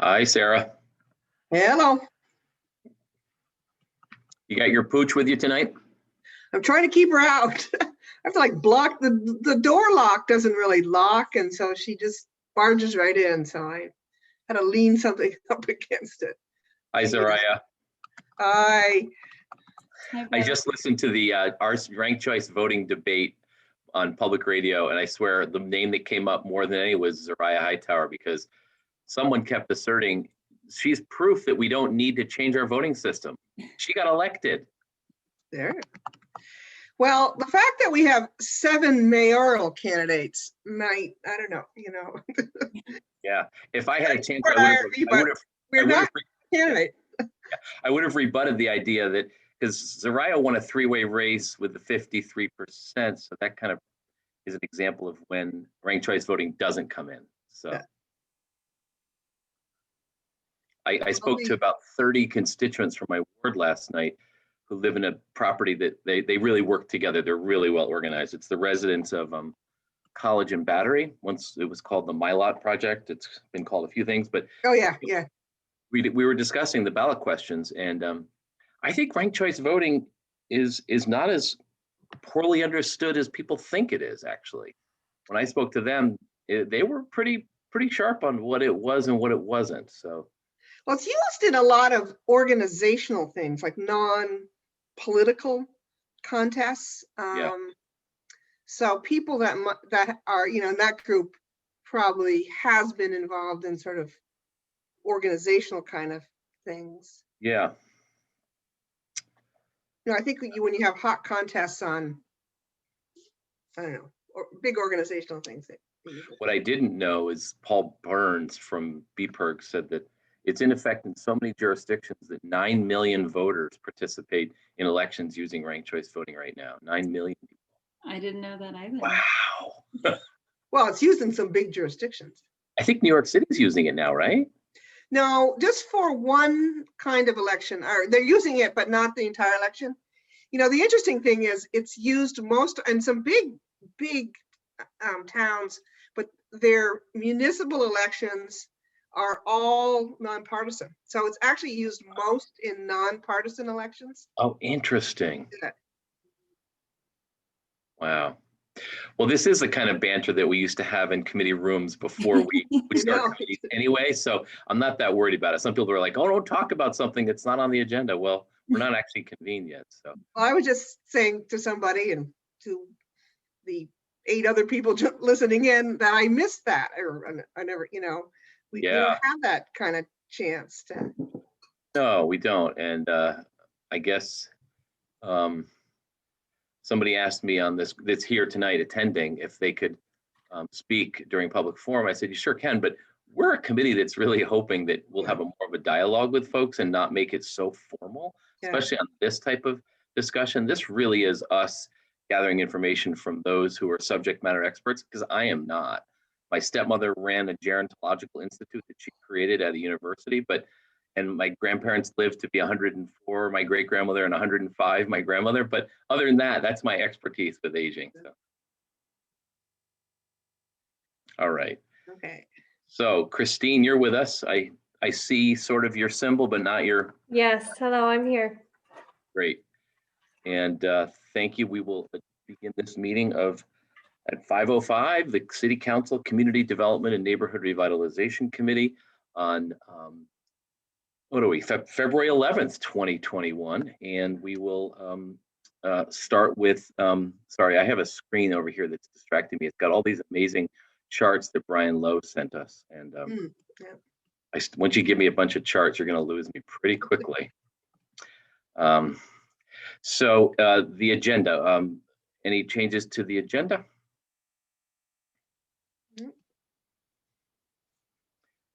Hi, Sarah. Hello. You got your pooch with you tonight? I'm trying to keep her out. I have to like block the door lock doesn't really lock, and so she just barges right in. So I had to lean something up against it. Hi, Zariah. I just listened to the our ranked choice voting debate on public radio, and I swear the name that came up more than any was Zariah Hightower, because someone kept asserting she's proof that we don't need to change our voting system. She got elected. there. Well, the fact that we have 7 mayoral candidates might, I don't know, Yeah, if I had a chance, we're not candidate. I would have rebutted the idea that, because Zariah won a 3-way race with the 53%, so that kind of is an example of when ranked choice voting doesn't come in. So yeah. I spoke to about 30 constituents from my ward last night who live in a property that they really work together. They're really well organized. It's the residents of College and Battery. Once it was called the My Lot Project. It's been called a few things, but oh yeah. We were discussing the ballot questions, and I think ranked choice voting is not as poorly understood as people think it is. Actually, when I spoke to them, they were pretty sharp on what it was and what it wasn't. So, well, it's used in a lot of organizational things like non-political contests. Yeah. So people that are in that group probably has been involved in sort of organizational kind of things. Yeah. I think when you have hot contests on, I don't know, or big organizational things. What I didn't know is Paul Burns from BPERG said that it's in effect in so many jurisdictions that 9 million voters participate in elections using ranked choice voting right now. 9 million people. I didn't know that either. Wow. Well, it's used in some big jurisdictions. I think New York City is using it now, right? No, just for one kind of election, or they're using it, but not the entire election. The interesting thing is it's used most in some big towns, but their municipal elections are all nonpartisan. So it's actually used most in nonpartisan elections. Oh, interesting. Yeah. Wow. Well, this is the kind of banter that we used to have in committee rooms before we start committees anyway. So I'm not that worried about it. Some people are like, oh, don't talk about something that's not on the agenda. Well, we're not actually convened yet. So I was just saying to somebody and to the 8 other people listening in that I missed that, or I never, we don't have that kind of chance to. No, we don't. And I guess somebody asked me on that's here tonight attending if they could speak during public forum. I said, you sure can, but we're a committee that's really hoping that we'll have more of a dialogue with folks and not make it so formal, especially on this type of discussion. This really is us gathering information from those who are subject matter experts, because I am not. My stepmother ran a gerontological institute that she created at a university, and my grandparents lived to be 104, my great grandmother, and 105, my grandmother. But other than that, that's my expertise with aging. So. All right. Okay. So Christine, you're with us. I see sort of your symbol, but not your. Yes. Hello, I'm here. Great. And thank you. We will begin this meeting at 5:05, the City Council Community Development and Neighborhood Revitalization Committee on February 11th, 2021. And we will start with, sorry, I have a screen over here that's distracting me. It's got all these amazing charts that Brian Lowe sent us. And once you give me a bunch of charts, you're going to lose me pretty quickly. So the agenda, any changes to the agenda?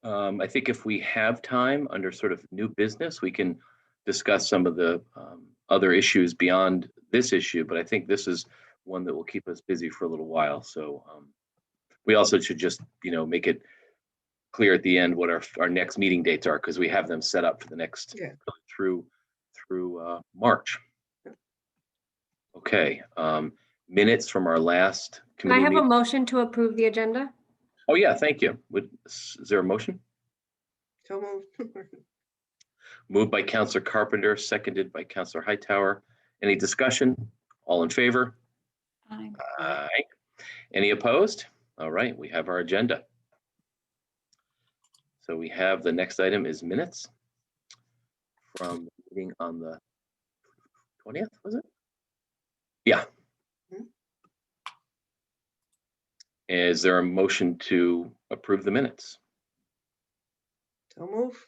I think if we have time under sort of new business, we can discuss some of the other issues beyond this issue, but I think this is one that will keep us busy for a little while. So we also should just, make it clear at the end what our next meeting dates are, because we have them set up for the next through March. Okay, minutes from our last committee. Can I have a motion to approve the agenda? Oh yeah, thank you. Is there a motion? So moved. Moved by Counselor Carpenter, seconded by Counselor Hightower. Any discussion? All in favor? Aye. Aye. Any opposed? All right, we have our agenda. So we have the next item is minutes from the meeting on the 20th, was it? Yeah. Mhm. Is there a motion to approve the minutes? So move.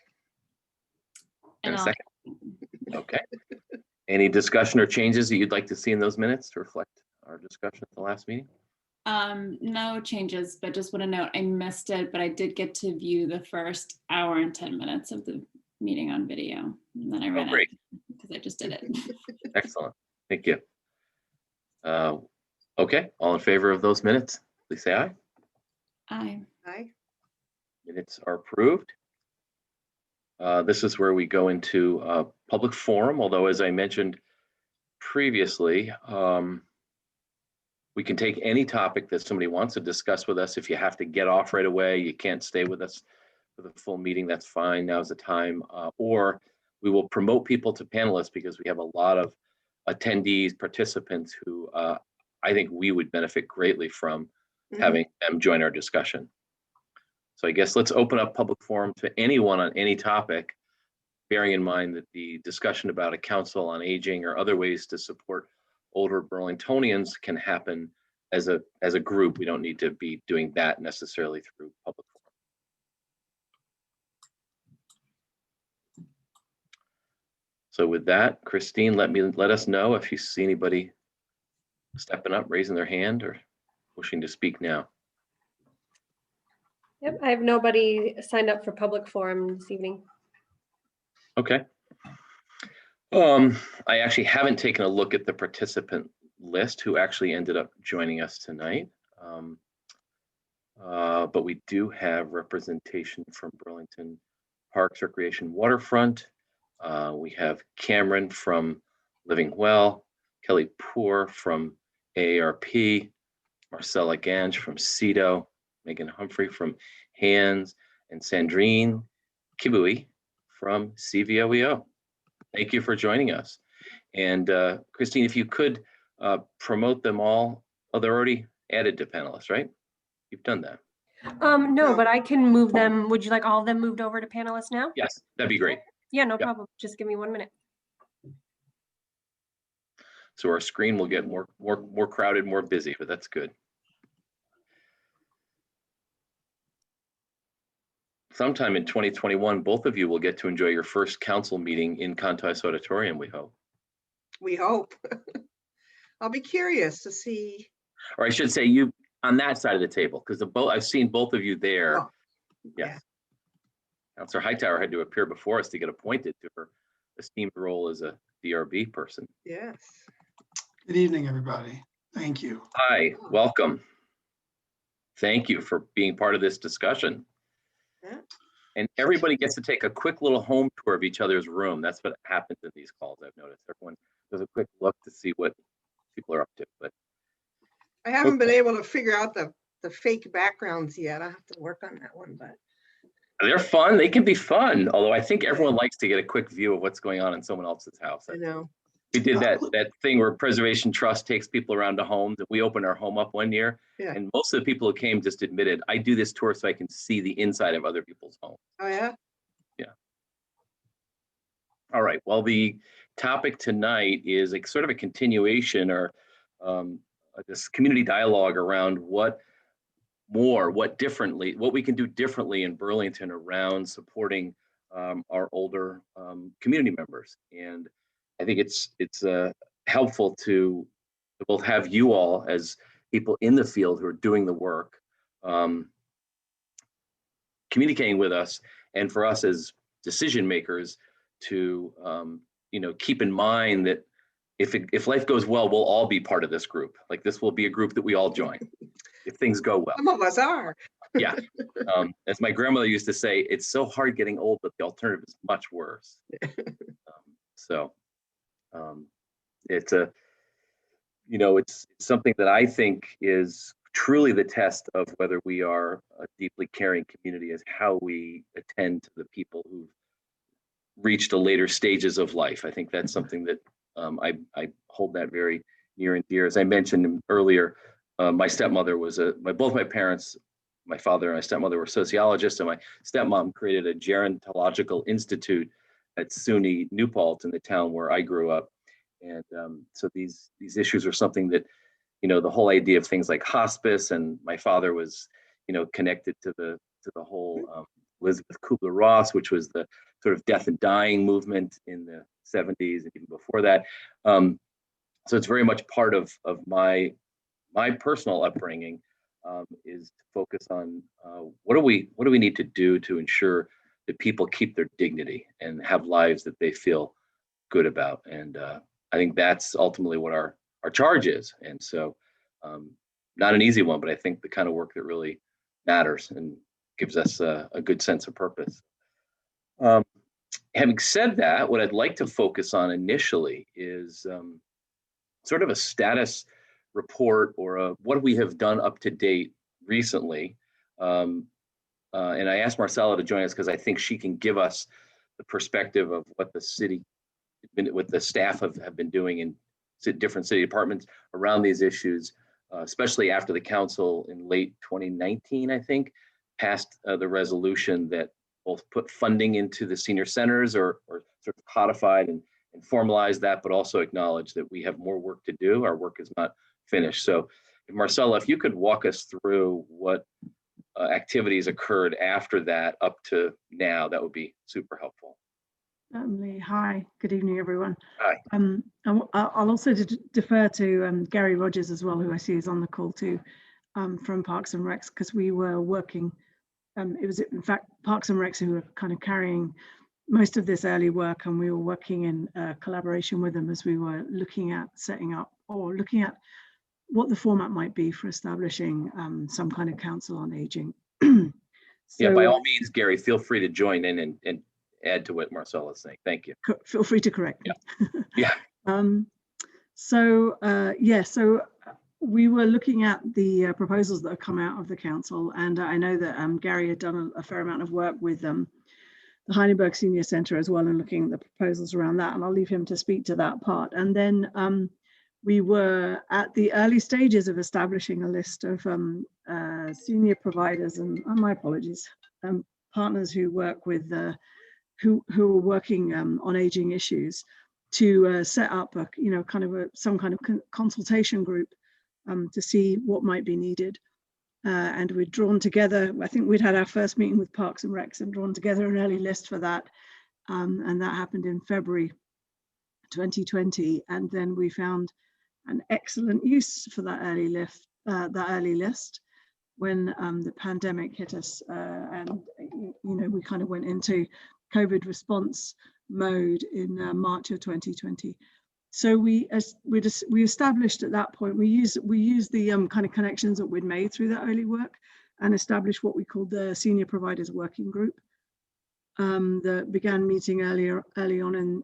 And a I'll- second? Okay. Any discussion or changes that you'd like to see in those minutes to reflect our discussion at the last meeting? No changes, but just want to note I missed it, but I did get to view the first hour and 10 minutes of the meeting on video. And then I ran great. it because I just did it. Excellent. Thank you. Okay, all in favor of those minutes, please say aye. Aye. Aye. Minutes are approved. This is where we go into public forum, although as I mentioned previously, we can take any topic that somebody wants to discuss with us. If you have to get off right away, you can't stay with us for the full meeting, that's fine. Now's the time. Or we will promote people to panelists because we have a lot of attendees, participants who I think we would benefit greatly from having them join our discussion. So I guess let's open up public forum to anyone on any topic, bearing in mind that the discussion about a council on aging or other ways to support older Burlingtonians can happen as a group. We don't need to be doing that necessarily through public forum. So with that, Christine, let us know if you see anybody stepping up, raising their hand, or wishing to speak now. Yep, I have nobody signed up for public forum this evening. Okay. I actually haven't taken a look at the participant list who actually ended up joining us tonight. But we do have representation from Burlington Parks, Recreation, Waterfront. We have Cameron from Living Well, Kelly Poor from AARP, Marcella Gange from CEDO, Megan Humphrey from Hands, and Sandrine Kibui from CVOEO. Thank you for joining us. And Christine, if you could promote them all. Oh, they're already added to panelists, right? You've done that. No, but I can move them. Would you like all of them moved over to panelists now? Yes, that'd be great. Yeah, no Yep. problem. Just give me 1 minute. So our screen will get more crowded, more busy, but that's good. Sometime in 2021, both of you will get to enjoy your first council meeting in Contis Auditorium, we hope. We hope. I'll be curious to see. Or I should say you on that side of the table, because I've seen both of you there. Oh, Yes. Councilor Hightower had to appear before us to get appointed to her esteemed role as a DRB person. Yes. Good evening, everybody. Thank you. Hi, welcome. Thank you for being part of this discussion. Yeah. And everybody gets to take a quick little home tour of each other's room. That's what happens in these calls, I've noticed. Everyone does a quick look to see what people are up to. But I haven't been able to figure out the fake backgrounds yet. I have to work on that one, but they're fun. They can be fun. Although I think everyone likes to get a quick view of what's going on in someone else's house. I know. We did that thing where Preservation Trust takes people around to homes. And we opened our home up one year. Yeah. And most of the people who came just admitted, I do this tour so I can see the inside of other people's homes. Oh, yeah. All right. Well, the topic tonight is sort of a continuation or this community dialogue around what we can do differently in Burlington around supporting our older community members. And I think it's helpful to both have you all as people in the field who are doing the work, communicating with us, and for us as decision makers to keep in mind that if life goes well, we'll all be part of this group. Like this will be a group that we all join if things go well. Some of us are. Yeah. As my grandmother used to say, it's so hard getting old, but the alternative is much worse. It's something that I think is truly the test of whether we are a deeply caring community is how we attend to the people who've reached the later stages of life. I think that's something that I hold that very near and dear. As I mentioned earlier, my stepmother was both my parents, my father and my stepmother were sociologists, and my stepmom created a gerontological institute at SUNY New Paltz in the town where I grew up. And so these issues are something that, the whole idea of things like hospice, and my father was, connected to the whole Elizabeth Kubler-Ross, which was the sort of death and dying movement in the 70s and even before that. So it's very much part of my personal upbringing, is to focus on what do we need to do to ensure that people keep their dignity and have lives that they feel good about. And I think that's ultimately what our charge is. And so not an easy one, but I think the kind of work that really matters and gives us a good sense of purpose. Having said that, what I'd like to focus on initially is sort of a status report, or what we have done up to date recently. And I asked Marcella to join us because I think she can give us the perspective of what the city, what the staff have been doing in different city departments around these issues, especially after the council in late 2019, I think, passed the resolution that both put funding into the senior centers, or sort of codified and formalized that, but also acknowledge that we have more work to do. Our work is not finished. So Marcella, if you could walk us through what activities occurred after that up to now, that would be super helpful. Certainly. Hi, good evening, everyone. Hi. I'll also defer to Gary Rogers as well, who I see is on the call too, from Parks and Recs, because we were working, it was in fact Parks and Recs who were kind of carrying most of this early work, and we were working in collaboration with them as we were looking at setting up, or looking at what the format might be for establishing some kind of council on aging. Yeah, by all means, Gary, feel free to join in and add to what Marcella is saying. Thank you. Feel free to correct me. Yeah. So we were looking at the proposals that have come out of the council, and I know that Gary had done a fair amount of work with the Heidelberg Senior Centre as well, and looking at the proposals around that, and I'll leave him to speak to that part. And then we were at the early stages of establishing a list of senior providers, and my apologies, partners who work with who are working on aging issues, to set up a some kind of consultation group to see what might be needed. And we'd drawn together, I think we'd had our first meeting with Parks and Recs and drawn together an early list for that. And that happened in February 2020. And then we found an excellent use for that early list when the pandemic hit us, and we kind of went into COVID response mode in March of 2020. So we established at that point, we used the kind of connections that we'd made through that early work, and established what we called the Senior Providers Working Group, that began meeting early on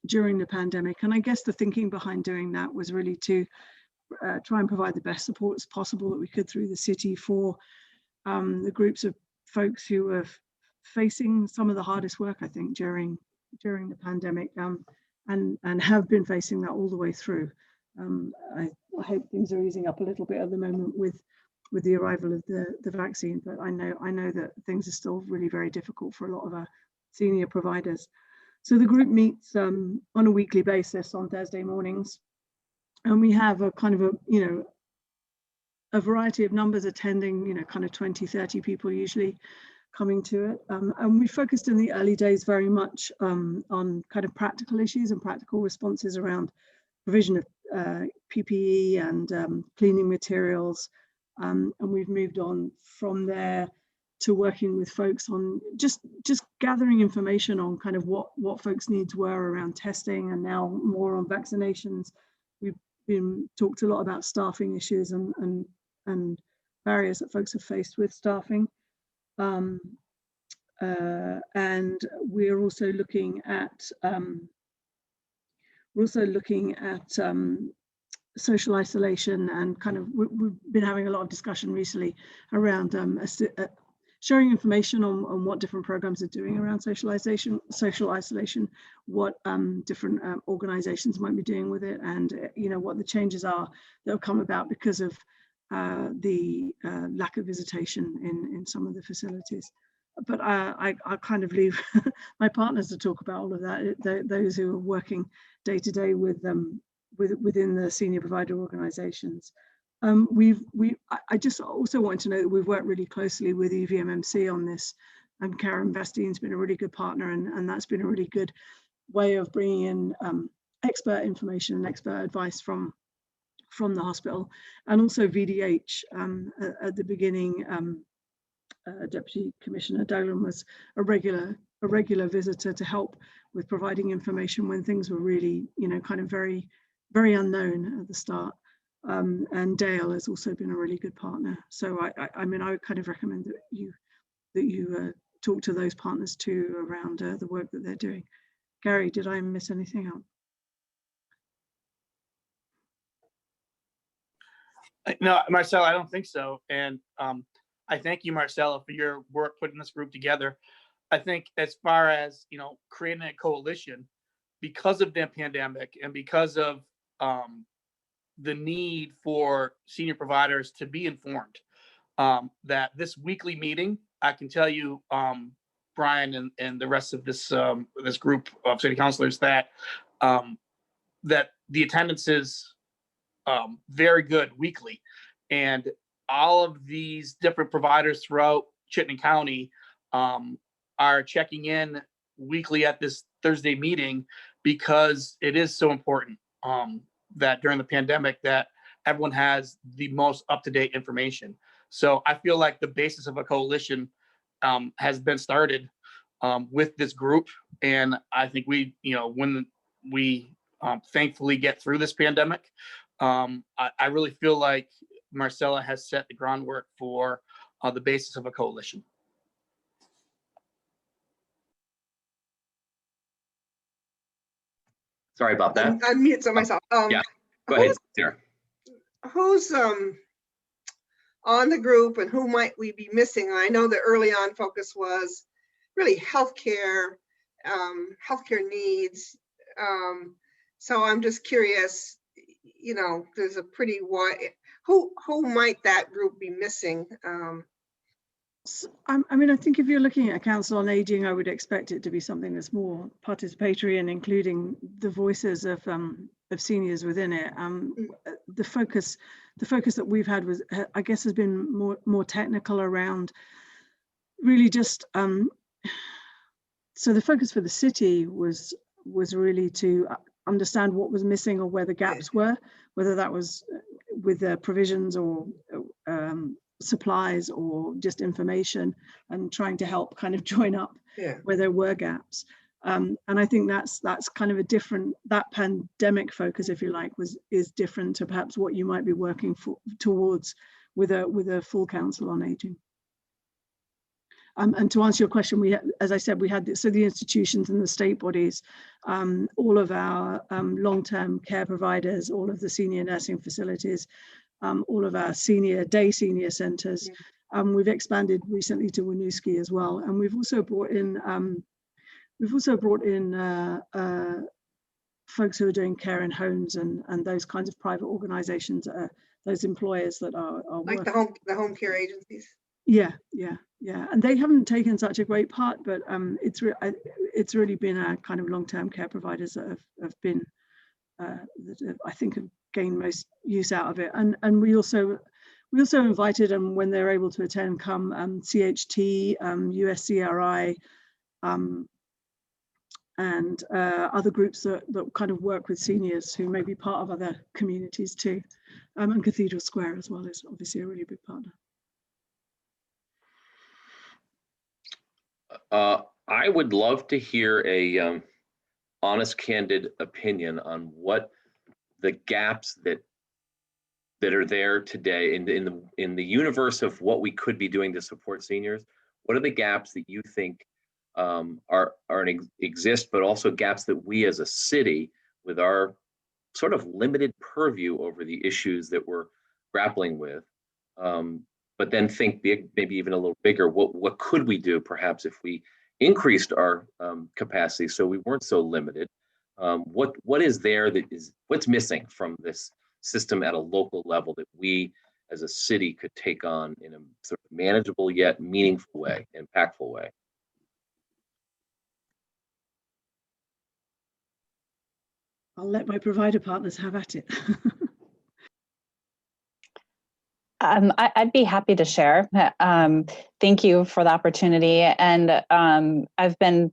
during the pandemic. And I guess the thinking behind doing that was really to try and provide the best supports possible that we could through the city for the groups of folks who were facing some of the hardest work, I think, during the pandemic, and have been facing that all the way through. I hope things are easing up a little bit at the moment with the arrival of the vaccine, but I know that things are still really very difficult for a lot of our senior providers. So the group meets on a weekly basis on Thursday mornings, and we have a kind of a variety of numbers attending, kind of 20, 30 people usually coming to it. And we focused in the early days very much on kind of practical issues and practical responses around provision of PPE and cleaning materials. And we've moved on from there to working with folks on just gathering information on kind of what folks' needs were around testing, and now more on vaccinations. We've been talked a lot about staffing issues and barriers that folks have faced with staffing. And we're also looking at social isolation, and kind of we've been having a lot of discussion recently around sharing information on what different programs are doing around social isolation, what different organizations might be doing with it, and what the changes are that have come about because of the lack of visitation in some of the facilities. But I kind of leave my partners to talk about all of that, those who are working day to day with them within the senior provider organizations. I just also want to know that we've worked really closely with EVMMC on this, and Karen Vestine's been a really good partner, and that's been a really good way of bringing in expert information and expert advice from the hospital. And also VDH at the beginning, Deputy Commissioner Dolan was a regular visitor to help with providing information when things were really, kind of very, very unknown at the start. And Dale has also been a really good partner. So I mean, I would kind of recommend that you talk to those partners too around the work that they're doing. Gary, did I miss anything out? No, Marcella, I don't think so. And I thank you, Marcella, for your work putting this group together. I think as far as, creating a coalition, because of the pandemic and because of the need for senior providers to be informed, that this weekly meeting, I can tell you, Brian and the rest of this this group of city councilors, that that the attendance is very good weekly, and all of these different providers throughout Chittenden County are checking in weekly at this Thursday meeting, because it is so important that during the pandemic that everyone has the most up-to-date information. So I feel like the basis of a coalition has been started with this group, and I think we, when we thankfully get through this pandemic, I really feel like Marcella has set the groundwork for the basis of a coalition. Sorry about that. Unmute to myself. Yeah, go ahead, Sarah. Who's on the group, and who might we be missing? I know the early on focus was really healthcare, healthcare needs. So I'm just curious, there's a pretty wide, who might that group be missing? I mean, I think if you're looking at a council on aging, I would expect it to be something that's more participatory and including the voices of seniors within it. The focus that we've had was, I guess, has been more technical around really just. So the focus for the city was really to understand what was missing or where the gaps were, whether that was with the provisions or supplies or just information, and trying to help kind of join up where there were gaps. And I think that's kind of a different, that pandemic focus, if you like, is different to perhaps what you might be working towards with a full council on aging. And to answer your question, as I said, we had the institutions and the state bodies, all of our long-term care providers, all of the senior nursing facilities, all of our senior centres. We've expanded recently to Winooski as well, and we've also brought in folks who are doing care in homes and those kinds of private organisations, those employers that are like working. the home care agencies. Yeah, and they haven't taken such a great part, but it's really been our kind of long-term care providers that have been that I think have gained most use out of it. And we also invited them when they're able to attend, come CHT, USCRI, and other groups that kind of work with seniors who may be part of other communities too. And Cathedral Square as well is obviously a really big partner. I would love to hear a honest, candid opinion on what the gaps that are there today in the universe of what we could be doing to support seniors. What are the gaps that you think exist, but also gaps that we as a city, with our sort of limited purview over the issues that we're grappling with. But then think big, maybe even a little bigger. What could we do perhaps if we increased our capacity so we weren't so limited? What is there that is what's missing from this system at a local level that we as a city could take on in a sort of manageable yet meaningful way, impactful way? I'll let my provider partners have at it. I'd be happy to share. Thank you for the opportunity. And I've been,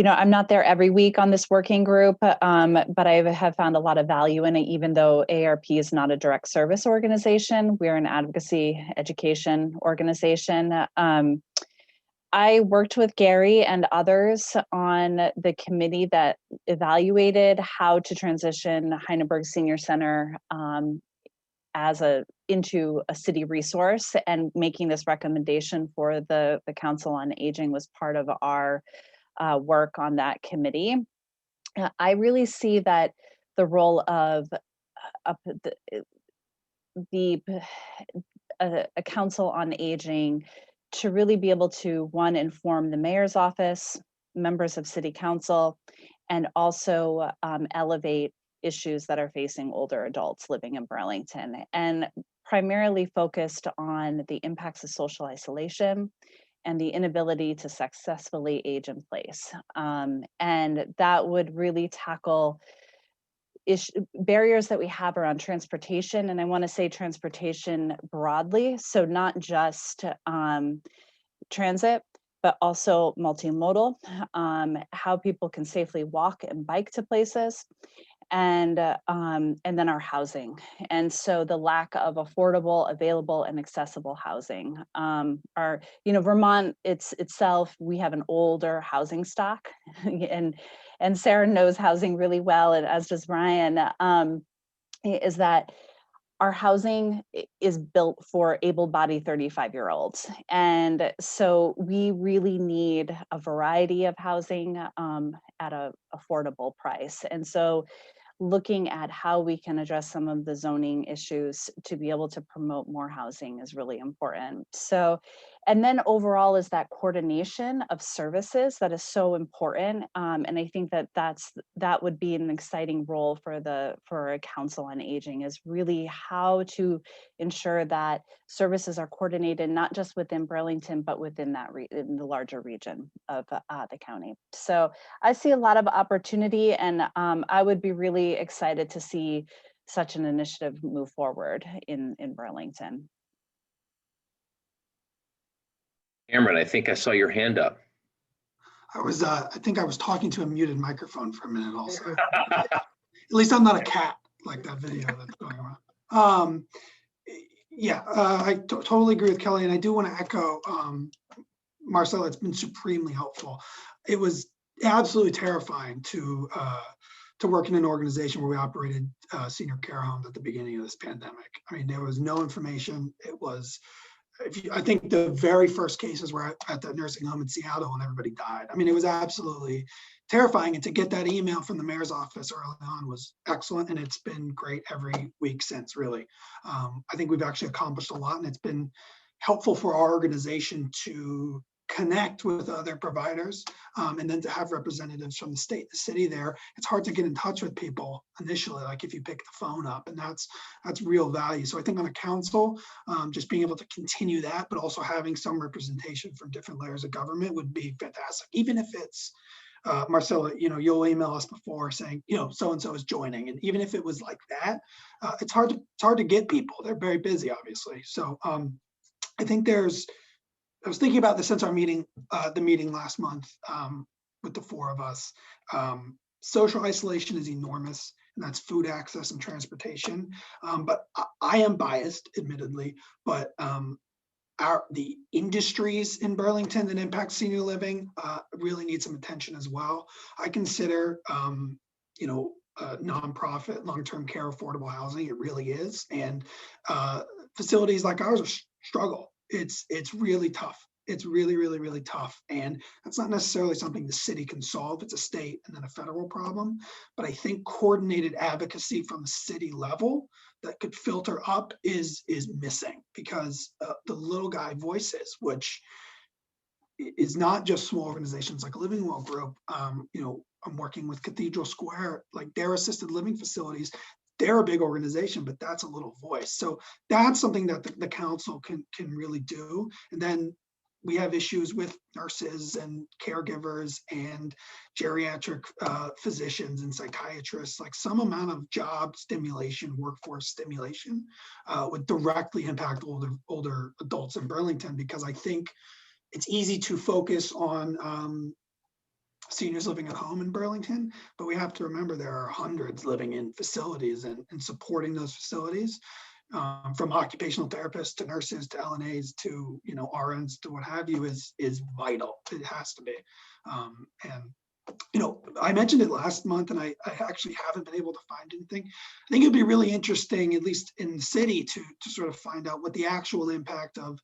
I'm not there every week on this working group, but I have found a lot of value in it, even though ARP is not a direct service organization. We're an advocacy education organization. I worked with Gary and others on the committee that evaluated how to transition Heineberg Senior Center into a city resource, and making this recommendation for the Council on Aging was part of our work on that committee. I really see that the role of a Council on Aging to really be able to, one, inform the mayor's office, members of city council, and also elevate issues that are facing older adults living in Burlington, and primarily focused on the impacts of social isolation and the inability to successfully age in place. And that would really tackle barriers that we have around transportation. And I want to say transportation broadly, so not just transit, but also multimodal, how people can safely walk and bike to places, and then our housing. And so the lack of affordable, available, and accessible housing. Vermont itself, we have an older housing stock, and Sarah knows housing really well, and as does Ryan, is that our housing is built for able-bodied 35-year-olds. And so we really need a variety of housing at an affordable price. And so looking at how we can address some of the zoning issues to be able to promote more housing is really important. So, and then overall is that coordination of services that is so important. And I think that would be an exciting role for a Council on Aging, is really how to ensure that services are coordinated, not just within Burlington, but within in the larger region of the county. So I see a lot of opportunity, and I would be really excited to see such an initiative move forward in Burlington. Cameron, I think I saw your hand up. I think I was talking to a muted microphone for a minute also. At least I'm not a cat like that video that's going around. I totally agree with Kelly, and I do want to echo Marcella. It's been supremely helpful. It was absolutely terrifying to work in an organization where we operated senior care homes at the beginning of this pandemic. I mean, there was no information. It was, I think the very first cases were at the nursing home in Seattle, and everybody died. I mean, it was absolutely terrifying. And to get that email from the mayor's office early on was excellent. And it's been great every week since, really. I think we've actually accomplished a lot, and it's been helpful for our organization to connect with other providers, and then to have representatives from the state, the city there. It's hard to get in touch with people initially, like if you pick the phone up, and that's real value. So I think on a council, just being able to continue that, but also having some representation from different layers of government would be fantastic. Even if it's Marcella, you'll email us before saying, so-and-so is joining. And even if it was like that, it's hard to get people. They're very busy, obviously. So I think I was thinking about this since our meeting, the meeting last month with the four of us. Social isolation is enormous, and that's food access and transportation. But I am biased, admittedly, but the industries in Burlington that impact senior living really need some attention as well. I consider, nonprofit long-term care affordable housing. It really is, and facilities like ours struggle. It's really tough. It's really, really, really tough. And that's not necessarily something the city can solve. It's a state and then a federal problem. But I think coordinated advocacy from the city level that could filter up is missing, because the little guy voices, which is not just small organizations like Living Well Group. You know, I'm working with Cathedral Square, like their assisted living facilities. They're a big organization, but that's a little voice. So that's something that the council can really do. And then we have issues with nurses and caregivers and geriatric physicians and psychiatrists. Like some amount of job stimulation, workforce stimulation would directly impact older adults in Burlington, because I think it's easy to focus on seniors living at home in Burlington, but we have to remember there are hundreds living in facilities, and supporting those facilities, from occupational therapists to nurses to LNAs to, you know, RNs to what have you, is vital. It has to be. And you know, I mentioned it last month, and I actually haven't been able to find anything. I think it'd be really interesting, at least in the city, to sort of find out what the actual impact of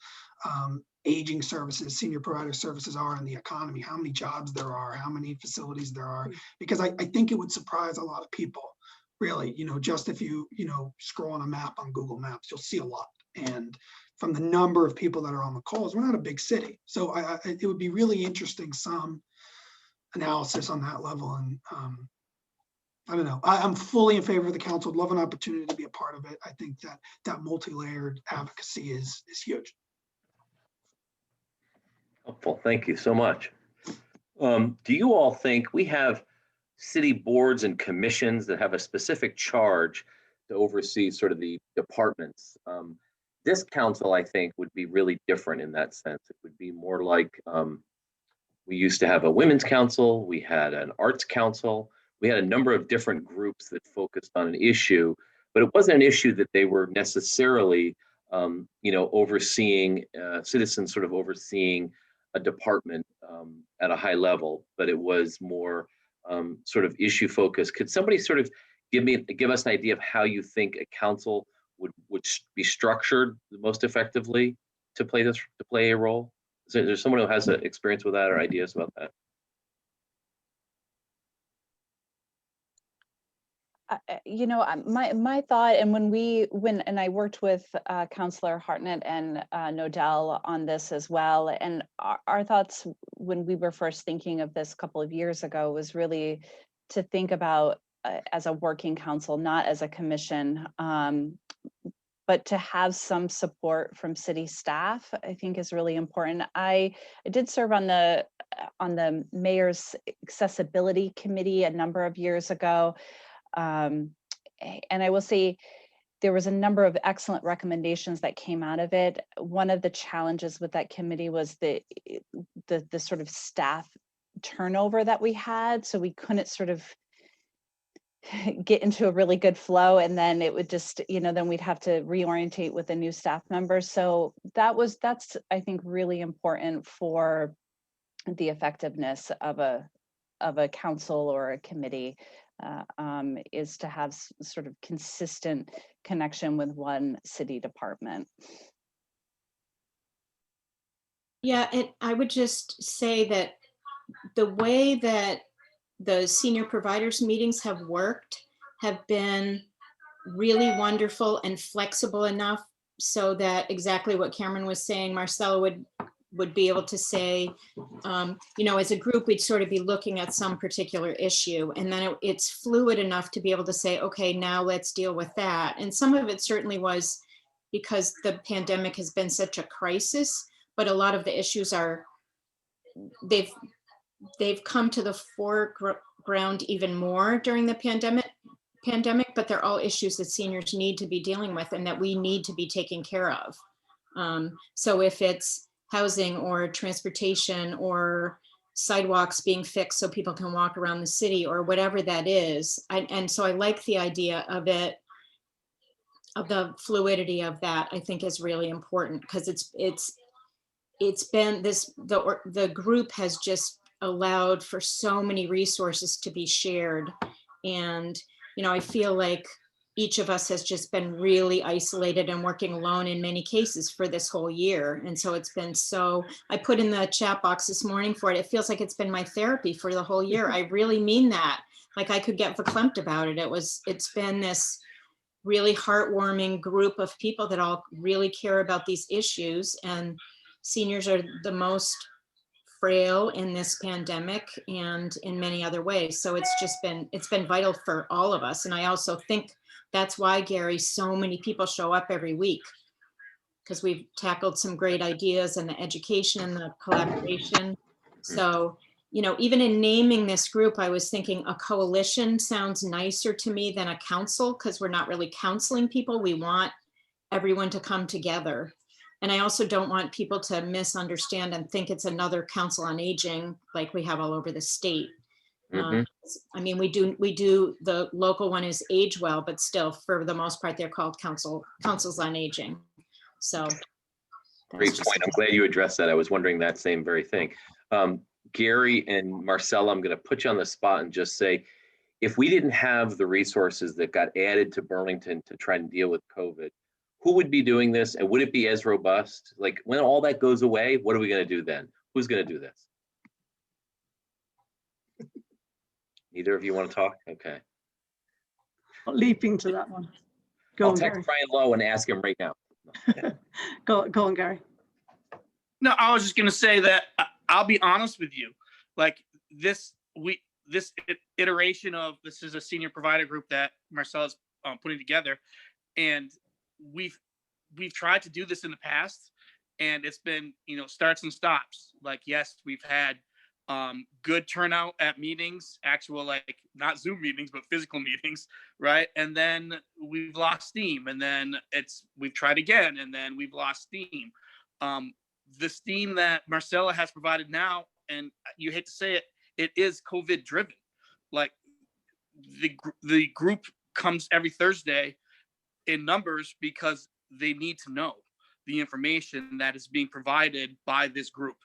aging services, senior provider services are in the economy, how many jobs there are, how many facilities there are, because I think it would surprise a lot of people, really. You know, just if you scroll on a map on Google Maps, you'll see a lot. And from the number of people that are on the calls, we're not a big city. So it would be really interesting, some analysis on that level. And I don't know, I'm fully in favor of the council. I'd love an opportunity to be a part of it. I think that multi-layered advocacy is huge. Helpful. Thank you so much. Do you all think we have city boards and commissions that have a specific charge to oversee sort of the departments? This council, I think, would be really different in that sense. It would be more like, we used to have a women's council, we had an arts council, we had a number of different groups that focused on an issue, but it wasn't an issue that they were necessarily, overseeing, citizens sort of overseeing a department at a high level, but it was more sort of issue focused. Could somebody sort of give us an idea of how you think a council would be structured the most effectively to play a role? Is there someone who has experience with that or ideas about that? My thought, and when I worked with Councillor Hartnett and Nodell on this as well, and our thoughts when we were first thinking of this a couple of years ago was really to think about as a working council, not as a commission, but to have some support from city staff, I think is really important. I did serve on the mayor's accessibility committee a number of years ago. And I will say there was a number of excellent recommendations that came out of it. One of the challenges with that committee was the sort of staff turnover that we had. So we couldn't sort of get into a really good flow, and then it would just, then we'd have to reorientate with a new staff member. So that's I think really important for the effectiveness of a council or a committee, is to have sort of consistent connection with one city department. Yeah, and I would just say that the way that the senior providers meetings have worked have been really wonderful and flexible enough so that exactly what Cameron was saying, Marcella would be able to say, as a group, we'd sort of be looking at some particular issue, and then it's fluid enough to be able to say, okay, now let's deal with that. And some of it certainly was because the pandemic has been such a crisis, but a lot of the issues they've come to the foreground even more during the pandemic, but they're all issues that seniors need to be dealing with and that we need to be taking care of. So if it's housing or transportation or sidewalks being fixed so people can walk around the city or whatever that is, and so I like the idea of it, of the fluidity of that, I think is really important, because it's been the group has just allowed for so many resources to be shared. And, I feel like each of us has just been really isolated and working alone in many cases for this whole year. And so it's been so, I put in the chat box this morning for it. It feels like it's been my therapy for the whole year. I really mean that. Like I could get verklempt about it. It's been this really heartwarming group of people that all really care about these issues, and seniors are the most frail in this pandemic and in many other ways. So it's been vital for all of us. And I also think that's why, Gary, so many people show up every week, because we've tackled some great ideas and the education and the collaboration. So, you know, even in naming this group, I was thinking a coalition sounds nicer to me than a council, because we're not really counseling people. We want everyone to come together. And I also don't want people to misunderstand and think it's another council on aging like we have all over the state. I mean, we do, the local one is Age Well, but still, for the most part, they're called councils on aging. So. Great point. I'm glad you addressed that. I was wondering that same very thing. Gary and Marcella, I'm going to put you on the spot and just say, if we didn't have the resources that got added to Burlington to try and deal with COVID, who would be doing this, and would it be as robust? Like when all that goes away, what are we going to do then? Who's going to do this? Neither of you want to talk? Okay. Not leaping to that one. I'll text Brian Lowe and ask him right now. Go on, Gary. No, I was just going to say that I'll be honest with you. Like this iteration of this is a senior provider group that Marcella's putting together, and we've tried to do this in the past, and it's been, you know, starts and stops. Like, yes, we've had good turnout at meetings, actual, like not Zoom meetings, but physical meetings, right? And then we've lost steam, and then we've tried again, and then we've lost steam. The steam that Marcella has provided now, and you hate to say it, it is COVID driven. Like the group comes every Thursday in numbers because they need to know the information that is being provided by this group,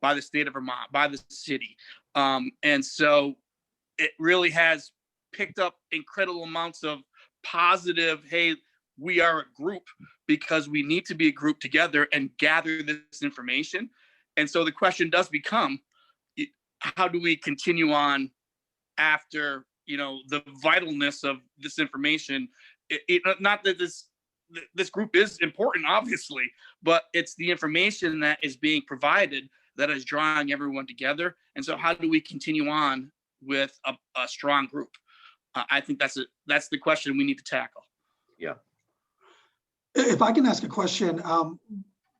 by the state of Vermont, by the city. And so it really has picked up incredible amounts of positive, hey, we are a group because we need to be a group together and gather this information. And so the question does become, how do we continue on after, you know, the vitalness of this information? Not that this group is important, obviously, but it's the information that is being provided that is drawing everyone together. And so how do we continue on with a strong group? I think that's the question we need to tackle. Yeah. If I can ask a question,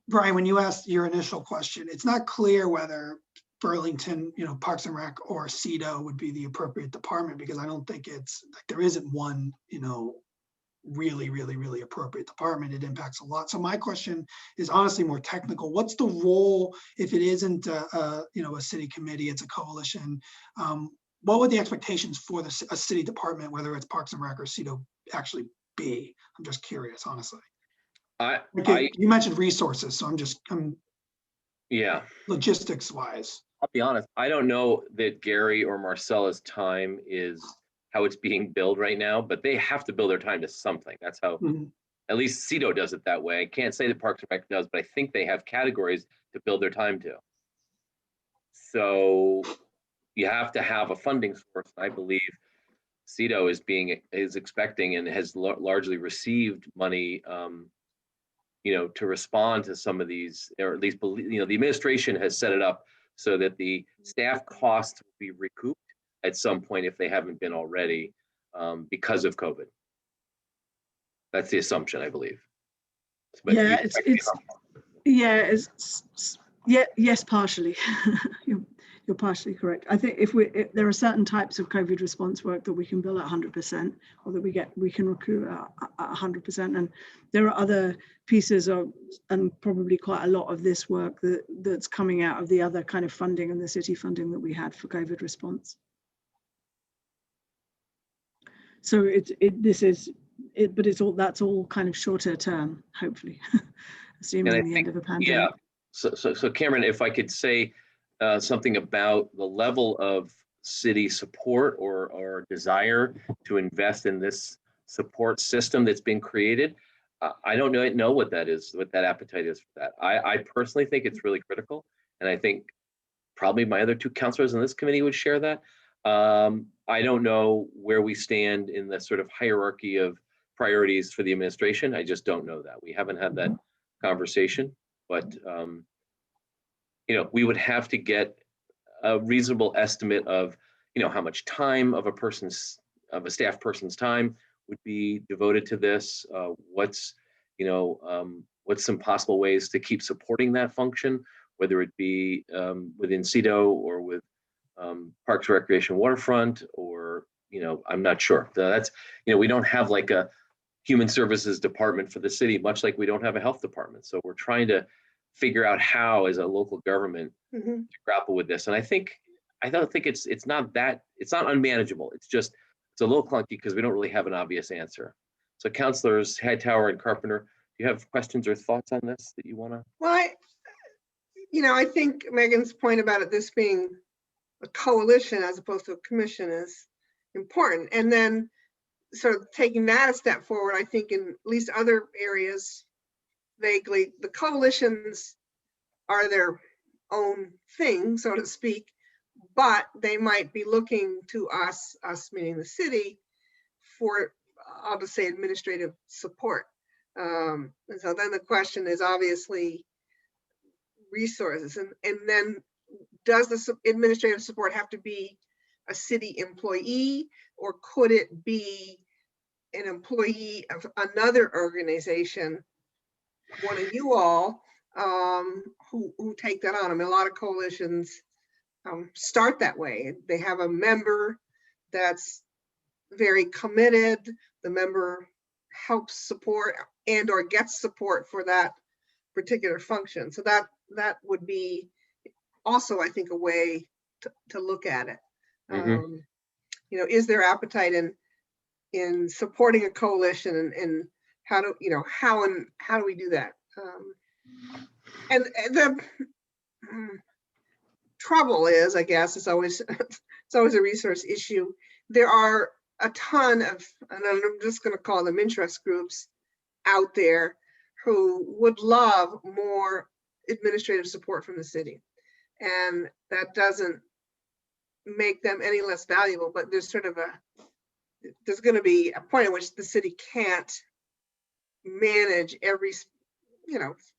Brian, when you asked your initial question, it's not clear whether Burlington, you know, Parks and Rec or CEDO would be the appropriate department, because I don't think it's like there isn't one, you know, really appropriate department. It impacts a lot. So my question is honestly more technical. What's the role if it isn't you know, a city committee, it's a coalition? What would the expectations for a city department, whether it's Parks and Rec or CEDO, actually be? I'm just curious, honestly. You mentioned resources, so I'm yeah, logistics wise. I'll be honest, I don't know that Gary or Marcella's time is how it's being billed right now, but they have to bill their time to something. That's how, at least CEDO does it that way. I can't say that Parks and Rec does, but I think they have categories to build their time to. So you have to have a funding source. I believe CEDO is expecting and has largely received money, you know, to respond to some of these, or at least, you know, the administration has set it up so that the staff costs will be recouped at some point if they haven't been already, because of COVID. That's the assumption, I believe. But yes, partially. You're partially correct. I think if there are certain types of COVID response work that we can bill at 100%, or that we can recruit at 100%, and there are other pieces of, and probably quite a lot of this work that's coming out of the other kind of funding and the city funding that we had for COVID response. So that's all kind of shorter term, hopefully, assuming the end of a pandemic. Yeah. So Cameron, if I could say something about the level of city support or desire to invest in this support system that's been created. I don't know what that is, what that appetite is for that. I personally think it's really critical, and I think probably my other two counselors in this committee would share that. I don't know where we stand in the sort of hierarchy of priorities for the administration. I just don't know that. We haven't had that conversation, but you know, we would have to get a reasonable estimate of, you know, how much time of a staff person's time would be devoted to this. What's some possible ways to keep supporting that function, whether it be within CEDO or with Parks, Recreation, Waterfront, or, you know, I'm not sure. That's, you know, we don't have like a human services department for the city, much like we don't have a health department. So we're trying to figure out how, as a local government, to grapple with this. And I don't think it's not unmanageable. It's a little clunky because we don't really have an obvious answer. So councilors Hightower and Carpenter, do you have questions or thoughts on this that you want to? Well, I think Megan's point about this being a coalition as opposed to a commission is important. And then sort of taking that a step forward, I think in at least other areas, vaguely, the coalitions are their own thing, so to speak, but they might be looking to us meaning the city, for, I'll just say, administrative support. And so then the question is obviously resources, and then does the administrative support have to be a city employee, or could it be an employee of another organization, one of you all, who take that on? I mean, a lot of coalitions start that way. They have a member that's very committed. The member helps support and or gets support for that particular function. So that would be also, I think, a way to look at it. You know, is there appetite in supporting a coalition, and how do we do that? And the trouble is, I guess, it's always a resource issue. There are a ton of, and I'm just going to call them interest groups out there who would love more administrative support from the city. And that doesn't make them any less valuable, but there's going to be a point at which the city can't manage every,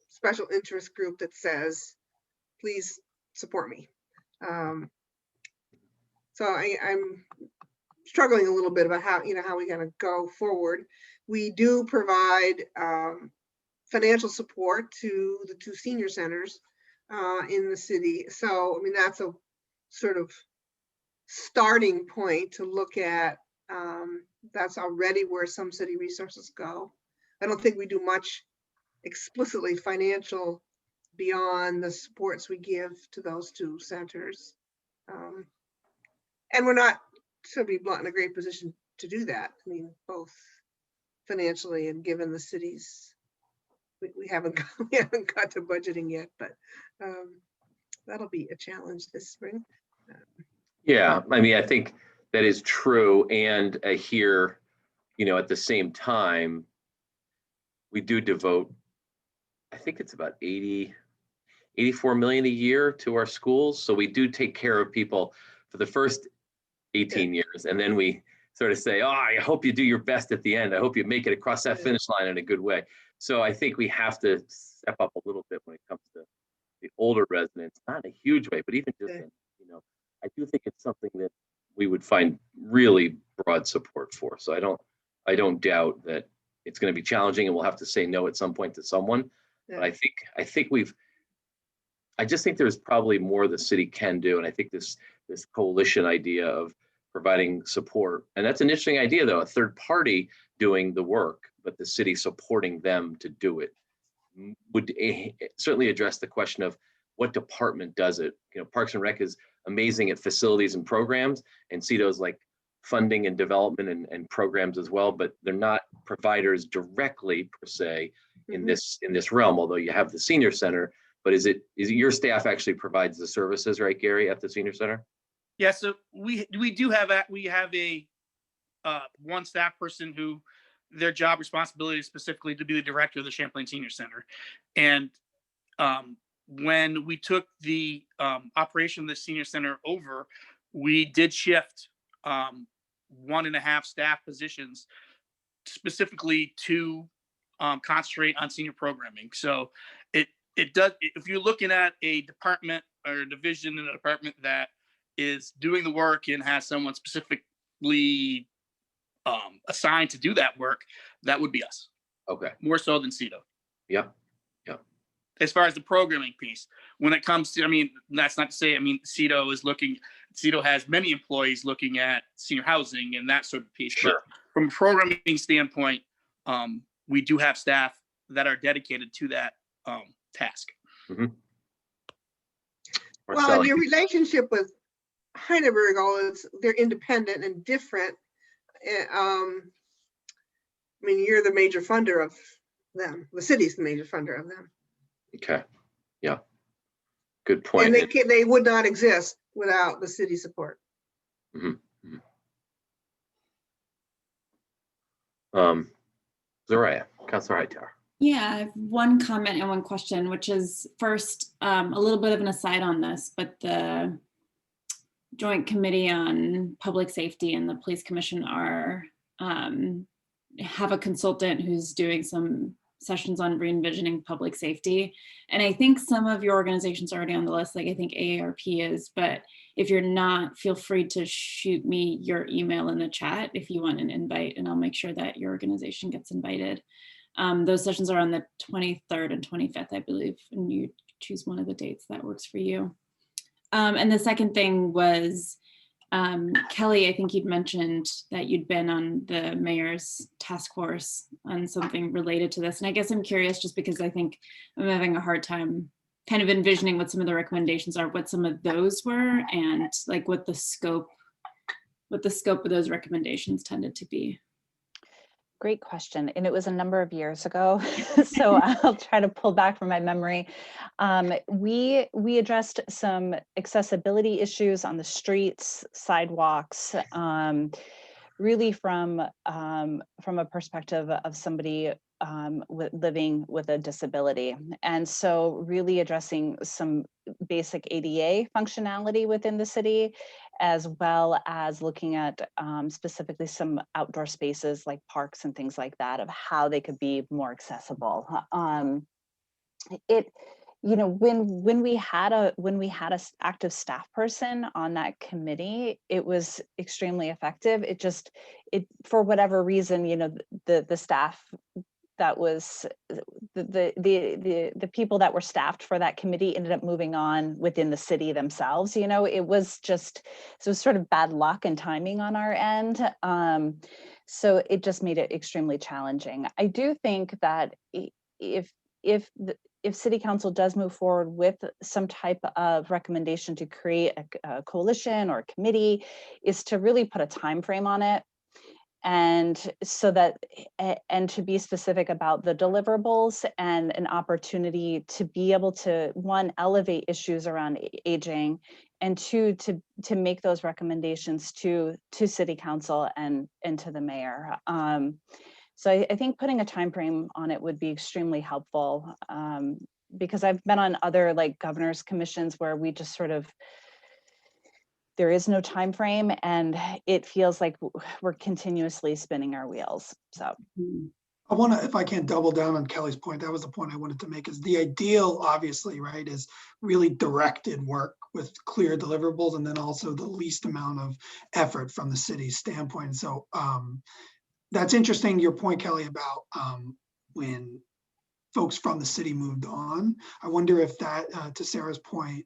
special interest group that says, please support me. So I'm struggling a little bit about how we're going to go forward. We do provide financial support to the 2 senior centers in the city. So, I mean, that's a sort of starting point to look at. That's already where some city resources go. I don't think we do much explicitly financial beyond the supports we give to those 2 centers. And we're not, to be blunt, in a great position to do that. I mean, both financially and given the city's, we haven't got to budgeting yet, but that'll be a challenge this spring. Yeah, I mean, I think that is true. And here, at the same time, we do devote, I think it's about 84 million a year to our schools. So we do take care of people for the first 18 years. And then we sort of say, oh, I hope you do your best at the end. I hope you make it across that finish line in a good way. So I think we have to step up a little bit when it comes to the older residents, not in a huge way, but even just, I do think it's something that we would find really broad support for. So I don't doubt that it's going to be challenging and we'll have to say no at some point to someone. But I just think there's probably more the city can do. And I think this coalition idea of providing support, and that's an interesting idea though, a third party doing the work, but the city supporting them to do it, would certainly address the question of what department does it. Parks and Rec is amazing at facilities and programs, and CEDO's like funding and development and programs as well, but they're not providers directly per se in this realm, although you have the senior center. But is it your staff actually provides the services, right, Gary, at the senior center? Yeah, so we have a one staff person who their job responsibility is specifically to be the director of the Champlain Senior Center. And when we took the operation of the senior center over, we did shift 1.5 staff positions specifically to concentrate on senior programming. So it does, if you're looking at a department or a division in a department that is doing the work and has someone specifically assigned to do that work, that would be us. Okay. More so than CEDO. Yeah. As far as the programming piece, when it comes to, I mean, that's not to say, I mean, CEDO has many employees looking at senior housing and that sort of piece. Sure. But from a programming standpoint, we do have staff that are dedicated to that task. Mm-hmm. Well, and your relationship with Heidelberg, they're independent and different. I mean, you're the major funder of them. The city's the major funder of them. Okay. Yeah. Good point. And they would not exist without the city support. Mm-hmm. Zaraya, Councilor Hightower. Yeah, I have one comment and one question, which is first, a little bit of an aside on this, but the Joint Committee on Public Safety and the Police Commission have a consultant who's doing some sessions on re-envisioning public safety. And I think some of your organizations are already on the list, like I think AARP is, but if you're not, feel free to shoot me your email in the chat if you want an invite, and I'll make sure that your organization gets invited. Those sessions are on the 23rd and 25th, I believe, and you choose one of the dates that works for you. And the second thing was, Kelly, I think you'd mentioned that you'd been on the mayor's task force on something related to this. And I guess I'm curious just because I think I'm having a hard time kind of envisioning what some of the recommendations are, what some of those were, and like what the scope of those recommendations tended to be. Great question. And it was a number of years ago, so I'll try to pull back from my memory. We addressed some accessibility issues on the streets, sidewalks, really from a perspective of somebody living with a disability. And so really addressing some basic ADA functionality within the city, as well as looking at specifically some outdoor spaces like parks and things like that, of how they could be more accessible. When we had a active staff person on that committee, it was extremely effective. It for whatever reason, the staff that was the people that were staffed for that committee ended up moving on within the city themselves. It was sort of bad luck and timing on our end. So it just made it extremely challenging. I do think that if city council does move forward with some type of recommendation to create a coalition or a committee, is to really put a time frame on it. And to be specific about the deliverables and an opportunity to be able to, one, elevate issues around aging, and two, to make those recommendations to city council and to the mayor. So I think putting a time frame on it would be extremely helpful, because I've been on other like governor's commissions where we just sort of, there is no time frame, and it feels like we're continuously spinning our wheels. So I want to, if I can double down on Kelly's point, that was the point I wanted to make, is the ideal, obviously, right, is really directed work with clear deliverables, and then also the least amount of effort from the city's standpoint. So that's interesting, your point, Kelly, about when folks from the city moved on. I wonder if that, to Sarah's point,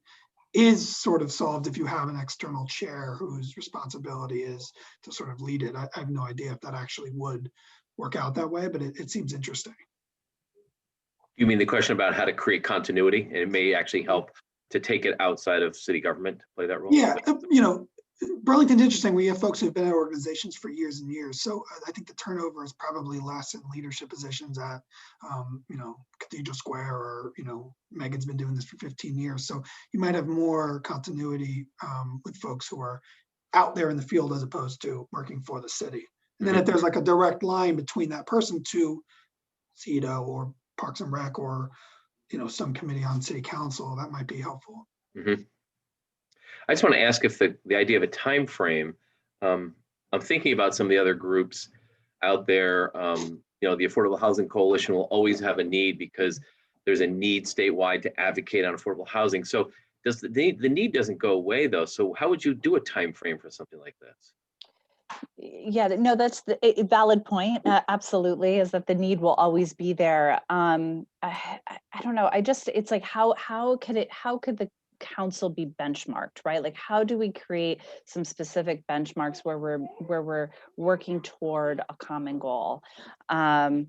is sort of solved if you have an external chair whose responsibility is to sort of lead it. I have no idea if that actually would work out that way, but it seems interesting. You mean the question about how to create continuity, and it may actually help to take it outside of city government to play that role? Yeah, Burlington's interesting. We have folks who've been at organizations for years and years. So I think the turnover is probably less in leadership positions at, Cathedral Square, or, Megan's been doing this for 15 years. So you might have more continuity with folks who are out there in the field as opposed to working for the city. And then if there's like a direct line between that person to CEDO or Parks and Rec or, you know, some committee on city council, that might be helpful. Mhm. I just want to ask if the idea of a time frame, I'm thinking about some of the other groups out there. You know, the Affordable Housing Coalition will always have a need because there's a need statewide to advocate on affordable housing. So does the need doesn't go away though. So how would you do a time frame for something like this? Yeah, no, that's a valid point. Absolutely, is that the need will always be there. I don't know. It's like how could the council be benchmarked, right? Like how do we create some specific benchmarks where we're working toward a common goal? And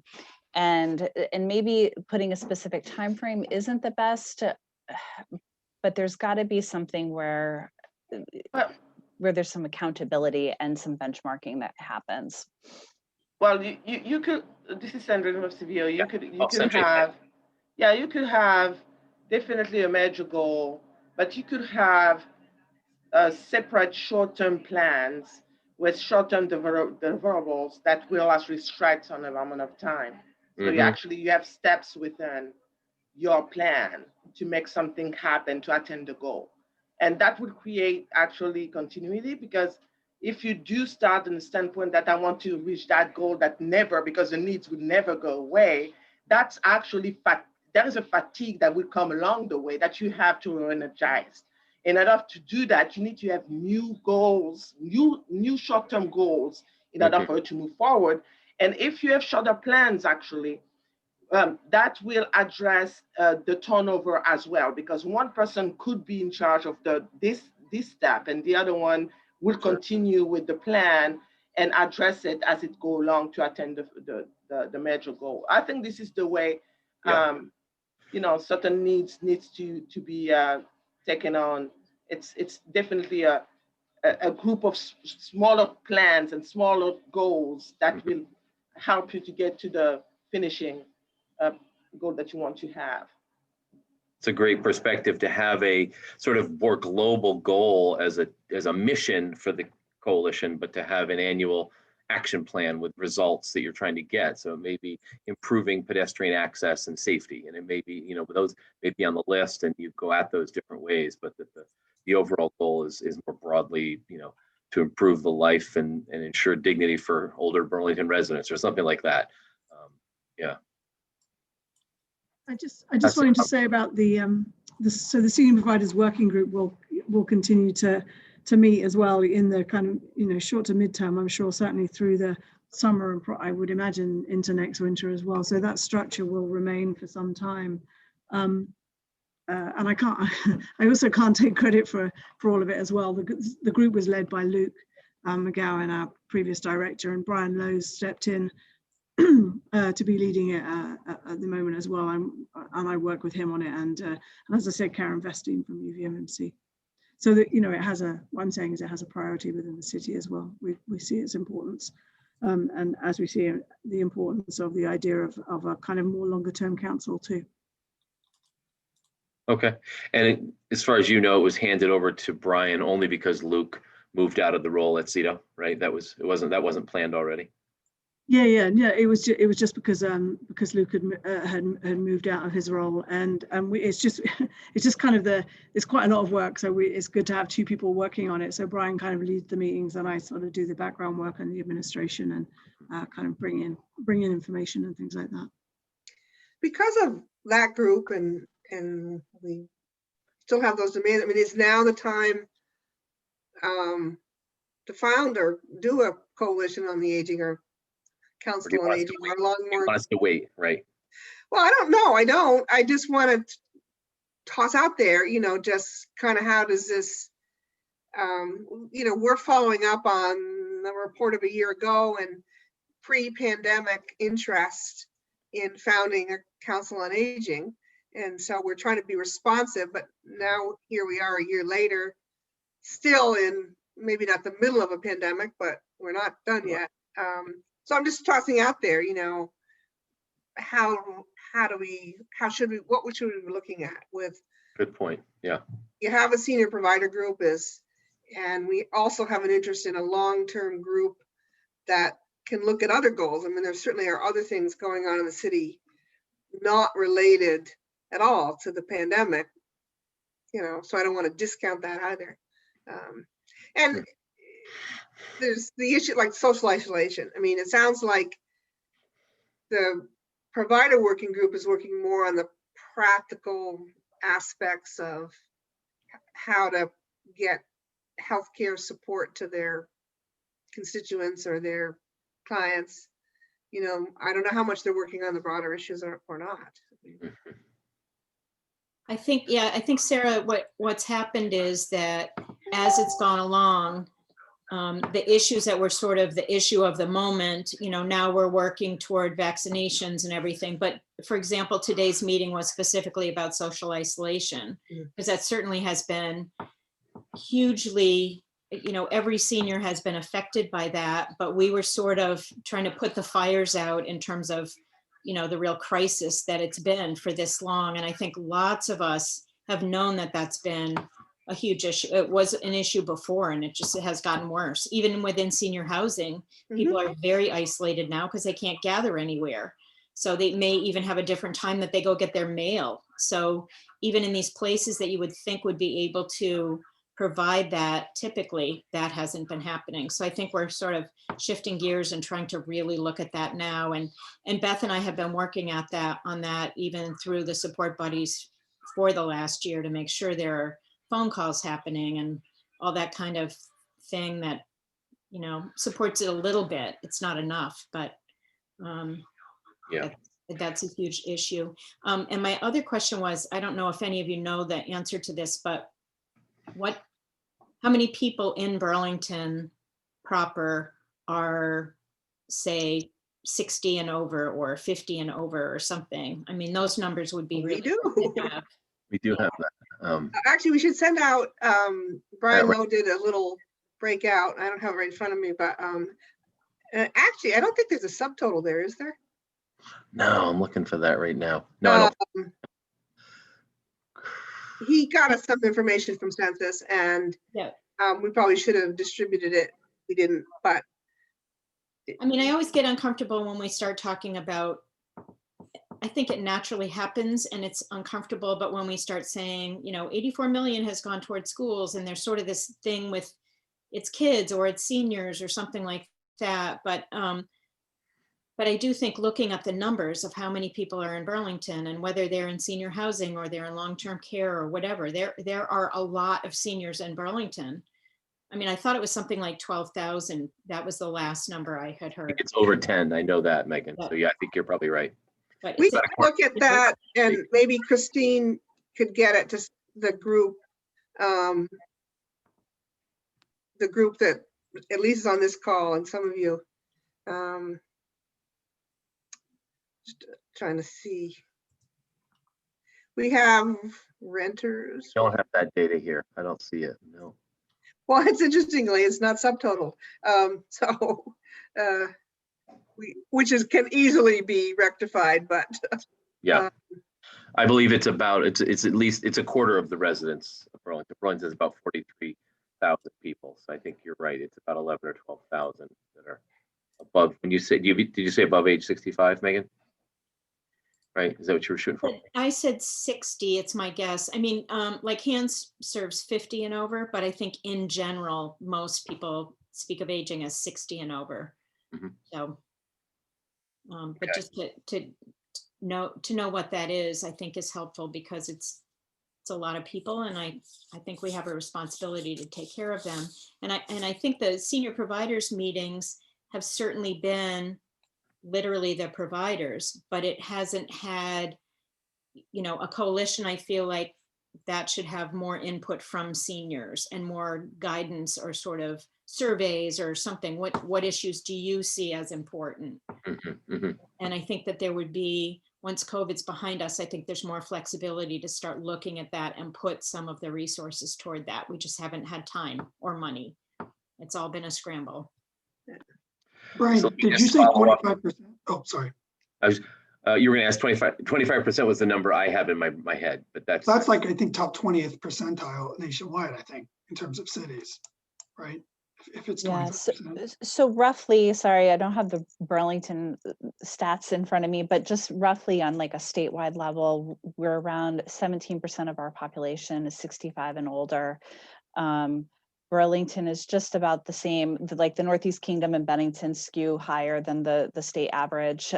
maybe putting a specific time frame isn't the best, but there's got to be something where there's some accountability and some benchmarking that happens. Well, you could, this is Sandra of Seville, you could Sanjay. have, yeah, you could have definitely a major goal, but you could have separate short-term plans with short-term deliverables that will actually stretch on an amount of time. So you have steps within your plan to make something happen to attain the goal. And that would create actually continuity, because if you do start in the standpoint that I want to reach that goal that never, because the needs would never go away, that's actually, there is a fatigue that will come along the way that you have to re-energize. In order to do that, you need to have new goals, new short-term goals in order for you to move forward. And if you have shorter plans, actually, that will address the turnover as well, because one person could be in charge of this step and the other one will continue with the plan and address it as it go along to attain the major goal. I think this is the way, you know, certain needs to be taken on. It's definitely a group of smaller plans and smaller goals that will help you to get to the finishing goal that you want to have. It's a great perspective to have a sort of more global goal as a mission for the coalition, but to have an annual action plan with results that you're trying to get. So it may be improving pedestrian access and safety, and it may be, you know, those may be on the list and you go at those different ways, but the overall goal is more broadly, you know, to improve the life and ensure dignity for older Burlington residents or something like that. Yeah. I just wanted to say about the senior providers working group will continue to meet as well in the kind of, you know, short to midterm. I'm sure certainly through the summer and I would imagine into next winter as well. So that structure will remain for some time. And I also can't take credit for all of it as well. The group was led by Luke McGowan, our previous director, and Brian Lowe's stepped in to be leading it at the moment as well, and I work with him on it, and as I said, Karen Vestine from UVMMC. So that, you know, it has what I'm saying is it has a priority within the city as well. We see its importance, and as we see the importance of the idea of a kind of more longer term council too. Okay, and as far as you know, it was handed over to Brian only because Luke moved out of the role at CEDO, right? That wasn't planned already. Yeah. It was just because Luke had moved out of his role, and it's just kind of it's quite a lot of work. So it's good to have two people working on it. So Brian kind of leads the meetings, and I sort of do the background work and the administration, and kind of bring in information and things like that. Because of that group, and we still have those demands. I mean, it's now the time to found or do a coalition on the aging or council on aging or long more. Wants to wait, right? Well, I don't know. I just want to toss out there, you know, just kind of how does this, you know, we're following up on the report of a year ago and pre-pandemic interest in founding a council on aging. And so we're trying to be responsive, but now here we are a year later, still in maybe not the middle of a pandemic, but we're not done yet. So I'm just tossing out there, you know, what should we be looking at with? Good point. Yeah. You have a senior provider group and we also have an interest in a long-term group that can look at other goals. I mean, there certainly are other things going on in the city not related at all to the pandemic, you know, so I don't want to discount that either. And there's the issue like social isolation. I mean, it sounds like the provider working group is working more on the practical aspects of how to get healthcare support to their constituents or their clients. You know, I don't know how much they're working on the broader issues or not. I think, yeah, I think, Sarah, what's happened is that as it's gone along, the issues that were sort of the issue of the moment, you know, now we're working toward vaccinations and everything. But for example, today's meeting was specifically about social isolation, because that certainly has been hugely, you know, every senior has been affected by that. But we were sort of trying to put the fires out in terms of, you know, the real crisis that it's been for this long. And I think lots of us have known that that's been a huge issue. It was an issue before, and it has gotten worse. Even within senior housing, people are very isolated now because they can't gather anywhere. So they may even have a different time that they go get their mail. So even in these places that you would think would be able to provide that, typically that hasn't been happening. So I think we're sort of shifting gears and trying to really look at that now. And Beth and I have been working at that on that even through the support buddies for the last year to make sure there are phone calls happening and all that kind of thing that, you know, supports it a little bit. It's not enough, but Yeah. that's a huge issue. And my other question was, I don't know if any of you know the answer to this, but how many people in Burlington proper are, say, 60 and over or 50 and over or something? I mean, those numbers would be really good to have. We do have that. Actually, we should send out, Brian Lowe did a little breakout. I don't have it right in front of me, but actually, I don't think there's a subtotal there, is there? No, I'm looking for that right now. No, I don't. He got us some information from Census, and yeah. We probably should have distributed it. We didn't, but. I mean, I always get uncomfortable when we start talking about, I think it naturally happens and it's uncomfortable, but when we start saying, you know, 84 million has gone towards schools, and there's sort of this thing with it's kids or it's seniors or something like that. But I do think looking at the numbers of how many people are in Burlington and whether they're in senior housing or they're in long-term care or whatever, there are a lot of seniors in Burlington. I mean, I thought it was something like 12,000. That was the last number I had heard. It's over 10. I know that, Megan. So yeah, I think you're probably right. But We can look at that, and maybe Christine could get it to the group that at least is on this call, and some of you. Just trying to see. We have renters. Don't have that data here. I don't see it. No. Well, it's interestingly, it's not subtotal. Which can easily be rectified, but. Yeah. I believe it's about, it's at least, it's a quarter of the residents of Burlington. Burlington is about 43,000 people. So I think you're right. It's about 11 or 12,000 that are above. When you say, did you say above age 65, Megan? Right? Is that what you were shooting for? I said 60, it's my guess. I mean, like Hands serves 50 and over, but I think in general, most people speak of aging as 60 and over. Mm-hmm. So, but just to know what that is, I think is helpful, because it's a lot of people, and I think we have a responsibility to take care of them. And I think the senior providers meetings have certainly been literally the providers, but it hasn't had, you know, a coalition. I feel like that should have more input from seniors and more guidance or sort of surveys or something. What issues do you see as important? Mm-hmm, mm-hmm. And I think that there would be, once COVID's behind us, I think there's more flexibility to start looking at that and put some of the resources toward that. We just haven't had time or money. It's all been a scramble. Brian, So did you say 25%? Oh, sorry. I was, you were going to ask 25% was the number I have in my head, but that's like, I think, top 20th percentile nationwide, I think, in terms of cities, right? if it's Yeah, 25%. so roughly, sorry, I don't have the Burlington stats in front of me, but just roughly on like a statewide level, we're around 17% of our population is 65 and older. Burlington is just about the same, like the Northeast Kingdom and Bennington skew higher than the state average.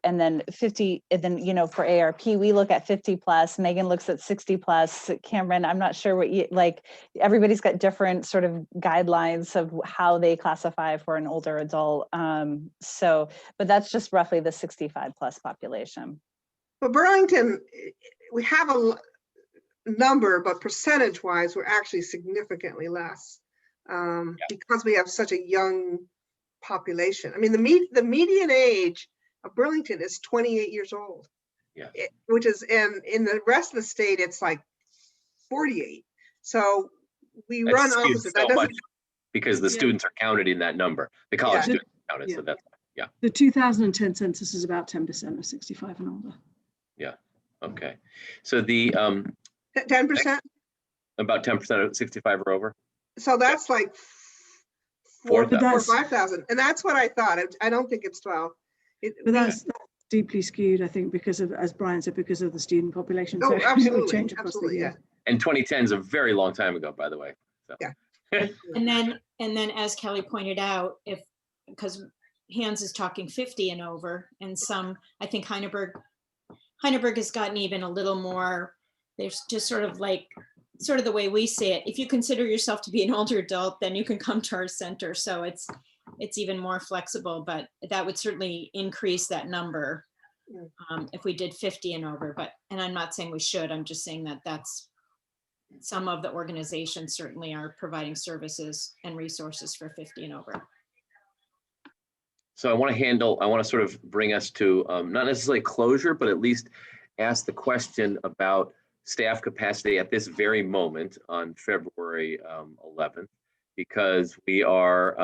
And then 50, and then, you know, for ARP, we look at 50 plus, Megan looks at 60 plus. Cameron, I'm not sure what you, like, everybody's got different sort of guidelines of how they classify for an older adult. So, but that's just roughly the 65 plus population. But Burlington, we have a number, but percentage wise, we're actually significantly less because we have such a young population. I mean, the median age of Burlington is 28 years old. Yeah. Which is, and in the rest of the state, it's like 48. So we That run skews opposite. so That doesn't, much because the students are counted in that number. The college students are counted, so that's, The 2010 census is about 10% of 65 and older. yeah. Okay. So the 10%. about 10% of 65 or over. So that's like 4,000. 4,000 or 5,000. And that's what I thought. I don't think it's 12. But that's deeply skewed, I think, because of, as Brian said, because of the student population. Oh, So it would absolutely. change across the Absolutely. Yeah. year. And 2010 is a very long time ago, by the way. So. Yeah. And then as Kelly pointed out, because Hans is talking 50 and over, and some, I think Heineberg has gotten even a little more, there's just sort of the way we say it. If you consider yourself to be an older adult, then you can come to our center. So it's even more flexible, but that would certainly increase that number if we did 50 and over. And I'm not saying we should, I'm just saying that that's some of the organizations certainly are providing services and resources for 50 and over. So I want to sort of bring us to not necessarily closure, but at least ask the question about staff capacity at this very moment on February 11th, because we are,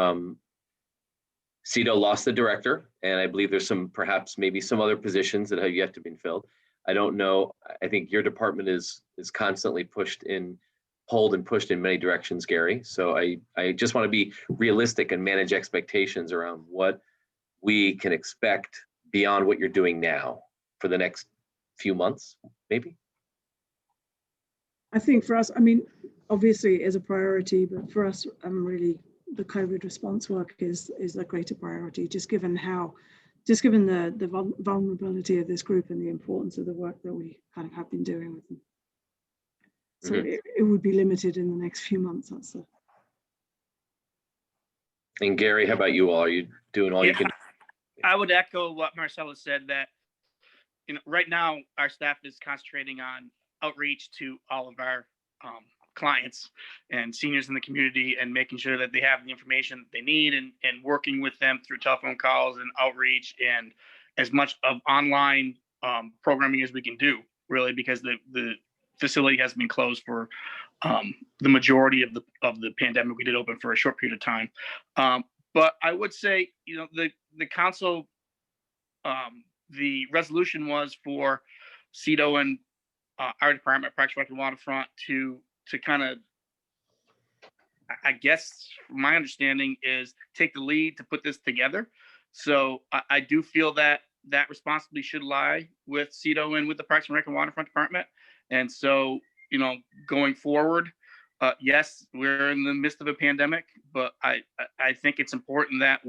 CEDO lost the director, and I believe there's perhaps maybe some other positions that have yet to be filled. I don't know. I think your department is constantly pulled and pushed in many directions, Gary. So I just want to be realistic and manage expectations around what we can expect beyond what you're doing now for the next few months, maybe. I think for us, I mean, obviously it is a priority, but for us, really the COVID response work is a greater priority, just given the vulnerability of this group and the importance of the work that we kind of have been doing with them. So it would be limited in the next few months, I'd say. And Gary, how about you all? Are you doing all you can? I would echo what Marcella said, that right now our staff is concentrating on outreach to all of our clients and seniors in the community, and making sure that they have the information that they need, and working with them through telephone calls and outreach and as much of online programming as we can do, really, because the facility has been closed for the majority of the pandemic. We did open for a short period of time. But I would say, the council, the resolution was for CEDO and our department, Parks, Rec, and Waterfront, to kind of, I guess, from my understanding, is take the lead to put this together. So I do feel that responsibility should lie with CEDO and with the Parks and Rec and Waterfront department. And so, going forward, yes, we're in the midst of a pandemic, but I think it's important that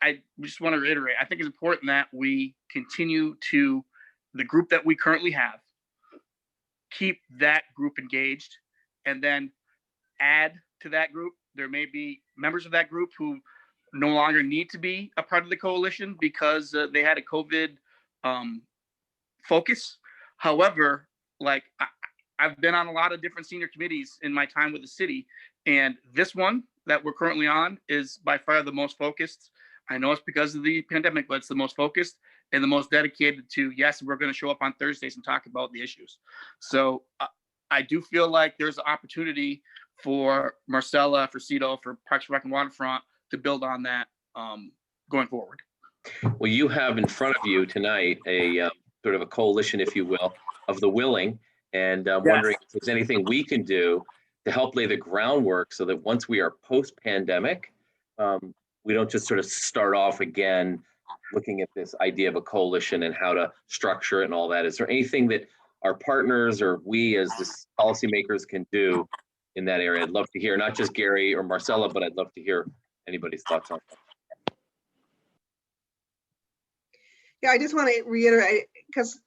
I just want to reiterate, I think it's important that we continue to, the group that we currently have, keep that group engaged, and then add to that group. There may be members of that group who no longer need to be a part of the coalition because they had a COVID focus. However, I've been on a lot of different senior committees in my time with the city, and this one that we're currently on is by far the most focused. I know it's because of the pandemic, but it's the most focused and the most dedicated to, yes, we're going to show up on Thursdays and talk about the issues. So I do feel like there's an opportunity for Marcella, for CEDO, for Parks, Rec, and Waterfront to build on that going forward. Well, you have in front of you tonight a sort of a coalition, if you will, of the willing, and wondering if there's anything we can do to help lay the groundwork so that once we are post-pandemic, we don't just sort of start off again looking at this idea of a coalition and how to structure it and all that. Is there anything that our partners or we as the policymakers can do in that area? I'd love to hear, not just Gary or Marcella, but I'd love to hear anybody's thoughts on that. Yeah, I just want to reiterate, because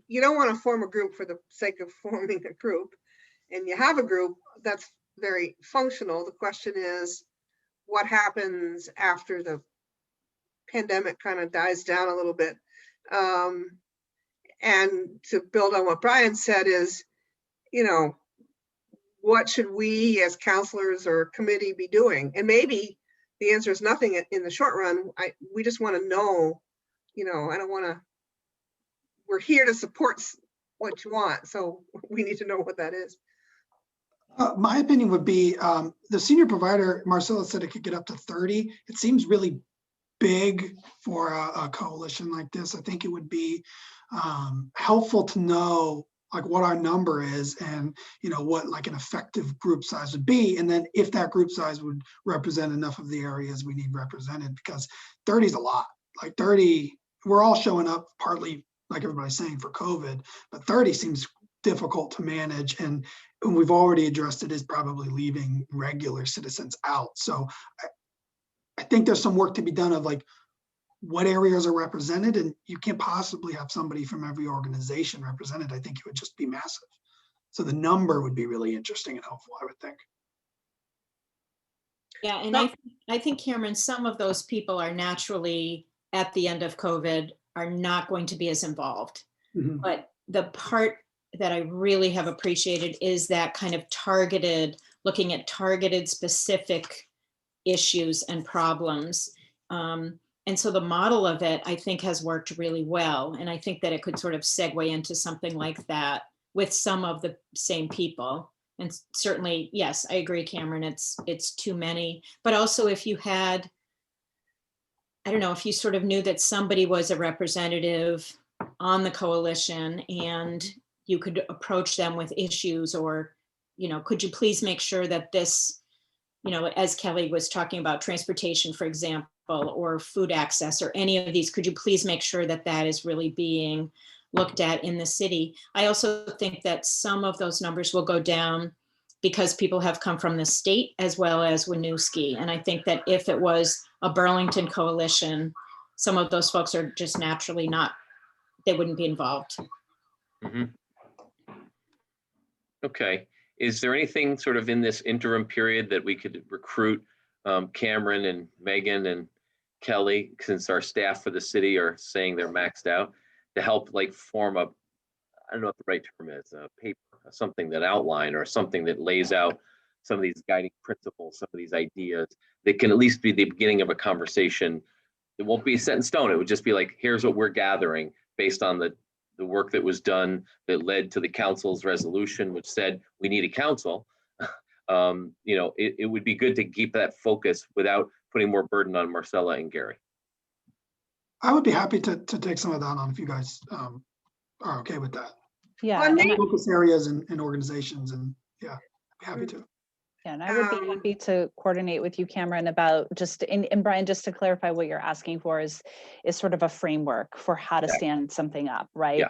you don't want to form a group for the sake of forming a group, and you have a group that's very functional. The question is, what happens after the pandemic kind of dies down a little bit? And to build on what Brian said is, you know, what should we as counselors or committee be doing? And maybe the answer is nothing in the short run. We just want to know, you know, I don't want to, we're here to support what you want. So we need to know what that is. My opinion would be the senior provider, Marcella said it could get up to 30. It seems really big for a coalition like this. I think it would be helpful to know like what our number is and, you know, what like an effective group size would be. And then if that group size would represent enough of the areas we need represented, because 30 is a lot. Like 30, we're all showing up partly, like everybody's saying, for COVID, but 30 seems difficult to manage. And we've already addressed it, is probably leaving regular citizens out. So I think there's some work to be done of like what areas are represented, and you can't possibly have somebody from every organization represented. I think it would just be massive. So the number would be really interesting and helpful, I would think. Yeah, and I think, Cameron, some of those people are naturally at the end of COVID are not going to be as involved. Mhm. But the part that I really have appreciated is that kind of targeted, looking at targeted specific issues and problems. And so the model of it, I think, has worked really well. And I think that it could sort of segue into something like that with some of the same people. And certainly, yes, I agree, Cameron, it's too many. But also if you had, I don't know, if you sort of knew that somebody was a representative on the coalition and you could approach them with issues, or, you know, could you please make sure that this, you know, as Kelly was talking about transportation, for example, or food access or any of these, could you please make sure that that is really being looked at in the city? I also think that some of those numbers will go down because people have come from the state as well as Winooski. And I think that if it was a Burlington coalition, some of those folks are just naturally not, they wouldn't be involved. Mm-hmm. Okay. Is there anything sort of in this interim period that we could recruit Cameron and Megan and Kelly, since our staff for the city are saying they're maxed out, to help like form a, I don't know what the right term is, a paper, something that outline or something that lays out some of these guiding principles, some of these ideas that can at least be the beginning of a conversation. It won't be set in stone. It would just be like, here's what we're gathering based on the work that was done that led to the council's resolution, which said we need a council. You know, it would be good to keep that focus without putting more burden on Marcella and Gary. I would be happy to take some of that on if you guys are okay with that. Yeah. Well, and Focus areas and organizations, and yeah, I'd be happy to. Yeah, and I would be happy to coordinate with you, Cameron, about just, and Brian, just to clarify, what you're asking for is sort of a framework for how to stand something up, right?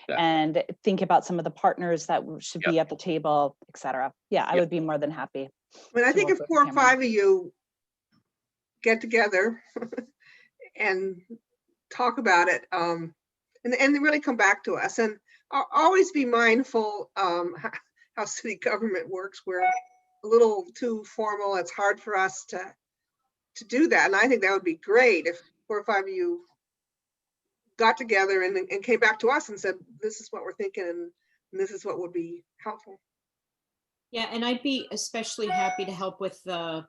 Yeah. And think about some of the partners that should be at the table, et cetera. Yeah, I would be more than happy. I mean, I think if 4 or 5 of you get together and talk about it, and really come back to us, and always be mindful how city government works. We're a little too formal. It's hard for us to do that. And I think that would be great if 4 or 5 of you got together and came back to us and said, this is what we're thinking and this is what would be helpful. Yeah, and I'd be especially happy to help with the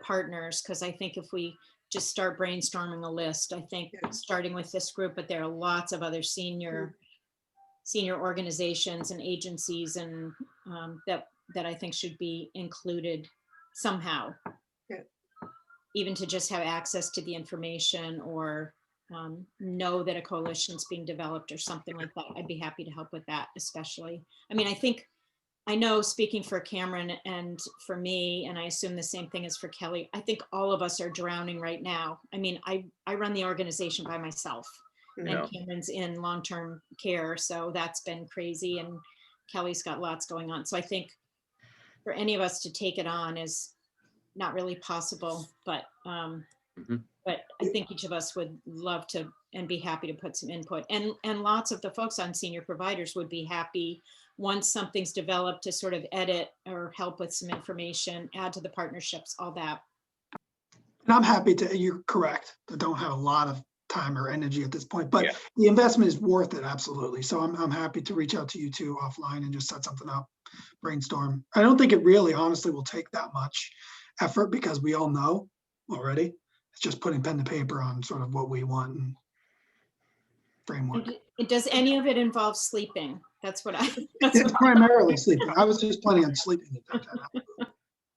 partners, because I think if we just start brainstorming a list, I think starting with this group, but there are lots of other senior organizations and agencies and that I think should be included somehow. Yeah. Even to just have access to the information, or know that a coalition's being developed or something like that. I'd be happy to help with that, especially. I mean, I think I know, speaking for Cameron and for me, and I assume the same thing is for Kelly, I think all of us are drowning right now. I mean, I run the organization by myself, Yeah. and Cameron's in long-term care, so that's been crazy, and Kelly's got lots going on. So I think for any of us to take it on is not really possible, but but I think each of us would love to and be happy to put some input, and lots of the folks on senior providers would be happy once something's developed to sort of edit or help with some information, add to the partnerships, all that. And I'm happy to, you're correct. I don't have a lot of time or energy at this point, but Yeah. the investment is worth it, absolutely. So I'm happy to reach out to you two offline and just set something up, brainstorm. I don't think it really honestly will take that much effort because we all know already. It's just putting pen to paper on sort of what we want and framework. Does any of it involve sleeping? That's what I. It's primarily sleeping. I was just planning on sleeping at that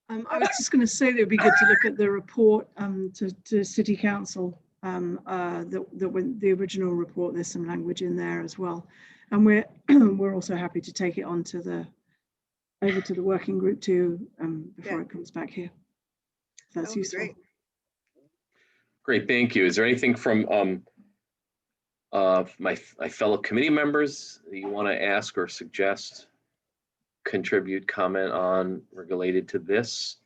time. I was just going to say that it would be good to look at the report to City Council. The original report, there's some language in there as well, and we're also happy to take it on to over to the working group too before it comes back here. If that's useful. Great, thank you. Is there anything from my fellow committee members that you want to ask or suggest, contribute, comment on related to this?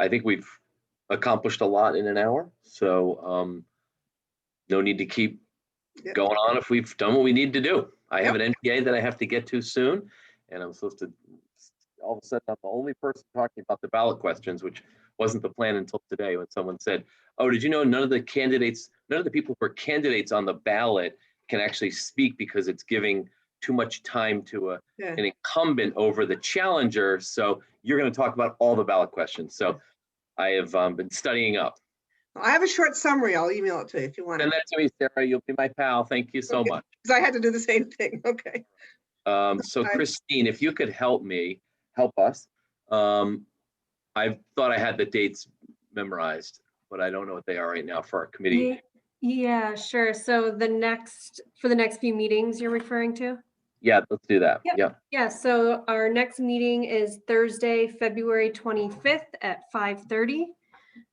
I think we've accomplished a lot in an hour, so no need to keep going on if we've done what we need to do. I have an NPA that I have to get to soon, and I'm supposed to, all of a sudden, I'm the only person talking about the ballot questions, which wasn't the plan until today when someone said, oh, did you know none of the people who are candidates on the ballot can actually speak because it's giving too much time to an incumbent over the challenger. So you're going to talk about all the ballot questions. So I have been studying up. I have a short summary. I'll email it to you if you want. Send that to me, Sarah. You'll be my pal. Thank you so much. Because I had to do the same thing. Okay. So Christine, if you could help us. I thought I had the dates memorized, but I don't know what they are right now for our committee. Yeah, sure. So for the next few meetings you're referring to? Yeah, let's do that. Yep. Yeah. Yeah, so our next meeting is Thursday, February 25th at 5:30.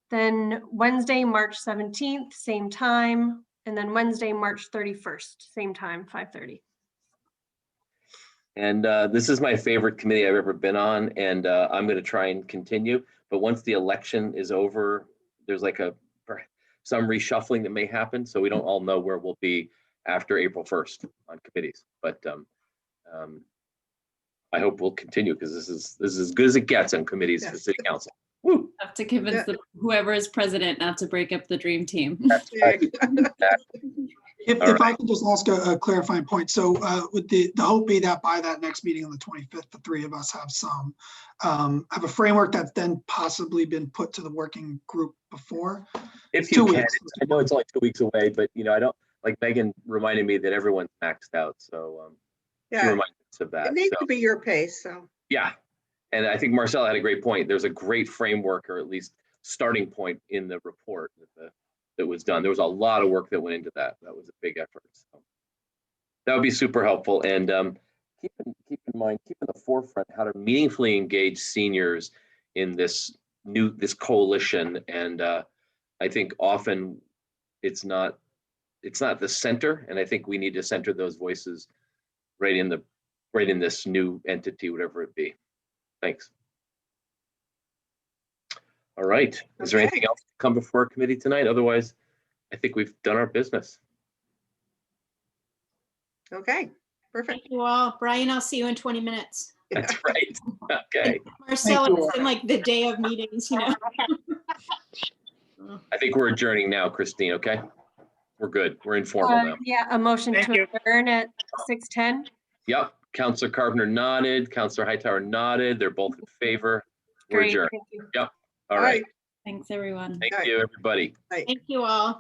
Then Wednesday, March 17th, same time. And then Wednesday, March 31st, same time, 5:30. And this is my favorite committee I've ever been on, and I'm going to try and continue. But once the election is over, there's like some reshuffling that may happen, so we don't all know where we'll be after April 1st on committees. But I hope we'll continue because this is as good as it gets on committees for City Council. Woo. Have to convince whoever is president not to break up the dream team. That's right. If I could just ask a clarifying point. So would the hope be that by that next meeting on the 25th, the three of us have a framework that's then possibly been put to the working group before? If you can, I know it's only 2 weeks away, but I don't, like Megan reminded me that everyone's maxed out. So she reminded us of that. It needs to be your pace. So yeah. And I think Marcella had a great point. There's a great framework, or at least starting point in the report that was done. There was a lot of work that went into that. That was a big effort. So that would be super helpful. And keep in mind, keep in the forefront how to meaningfully engage seniors in this coalition. And I think often it's not the center. And I think we need to center those voices right in this new entity, whatever it be. Thanks. All right. Is there anything else to come before our committee tonight? Otherwise, I think we've done our business. okay, perfect. Thank you all. Brian, I'll see you in 20 minutes. That's right. Okay. Marcella, it's in like the day of meetings, I think we're adjourning now, Christine, okay? We're good. We're informal now. Yeah, a motion to adjourn at 6:10. Yep. Councilor Carpenter nodded. Councilor Hightower nodded. They're both in favor. We're Great, adjourned. thank you. Yep. All right. Thanks, everyone. Thank you, everybody. Thank you all.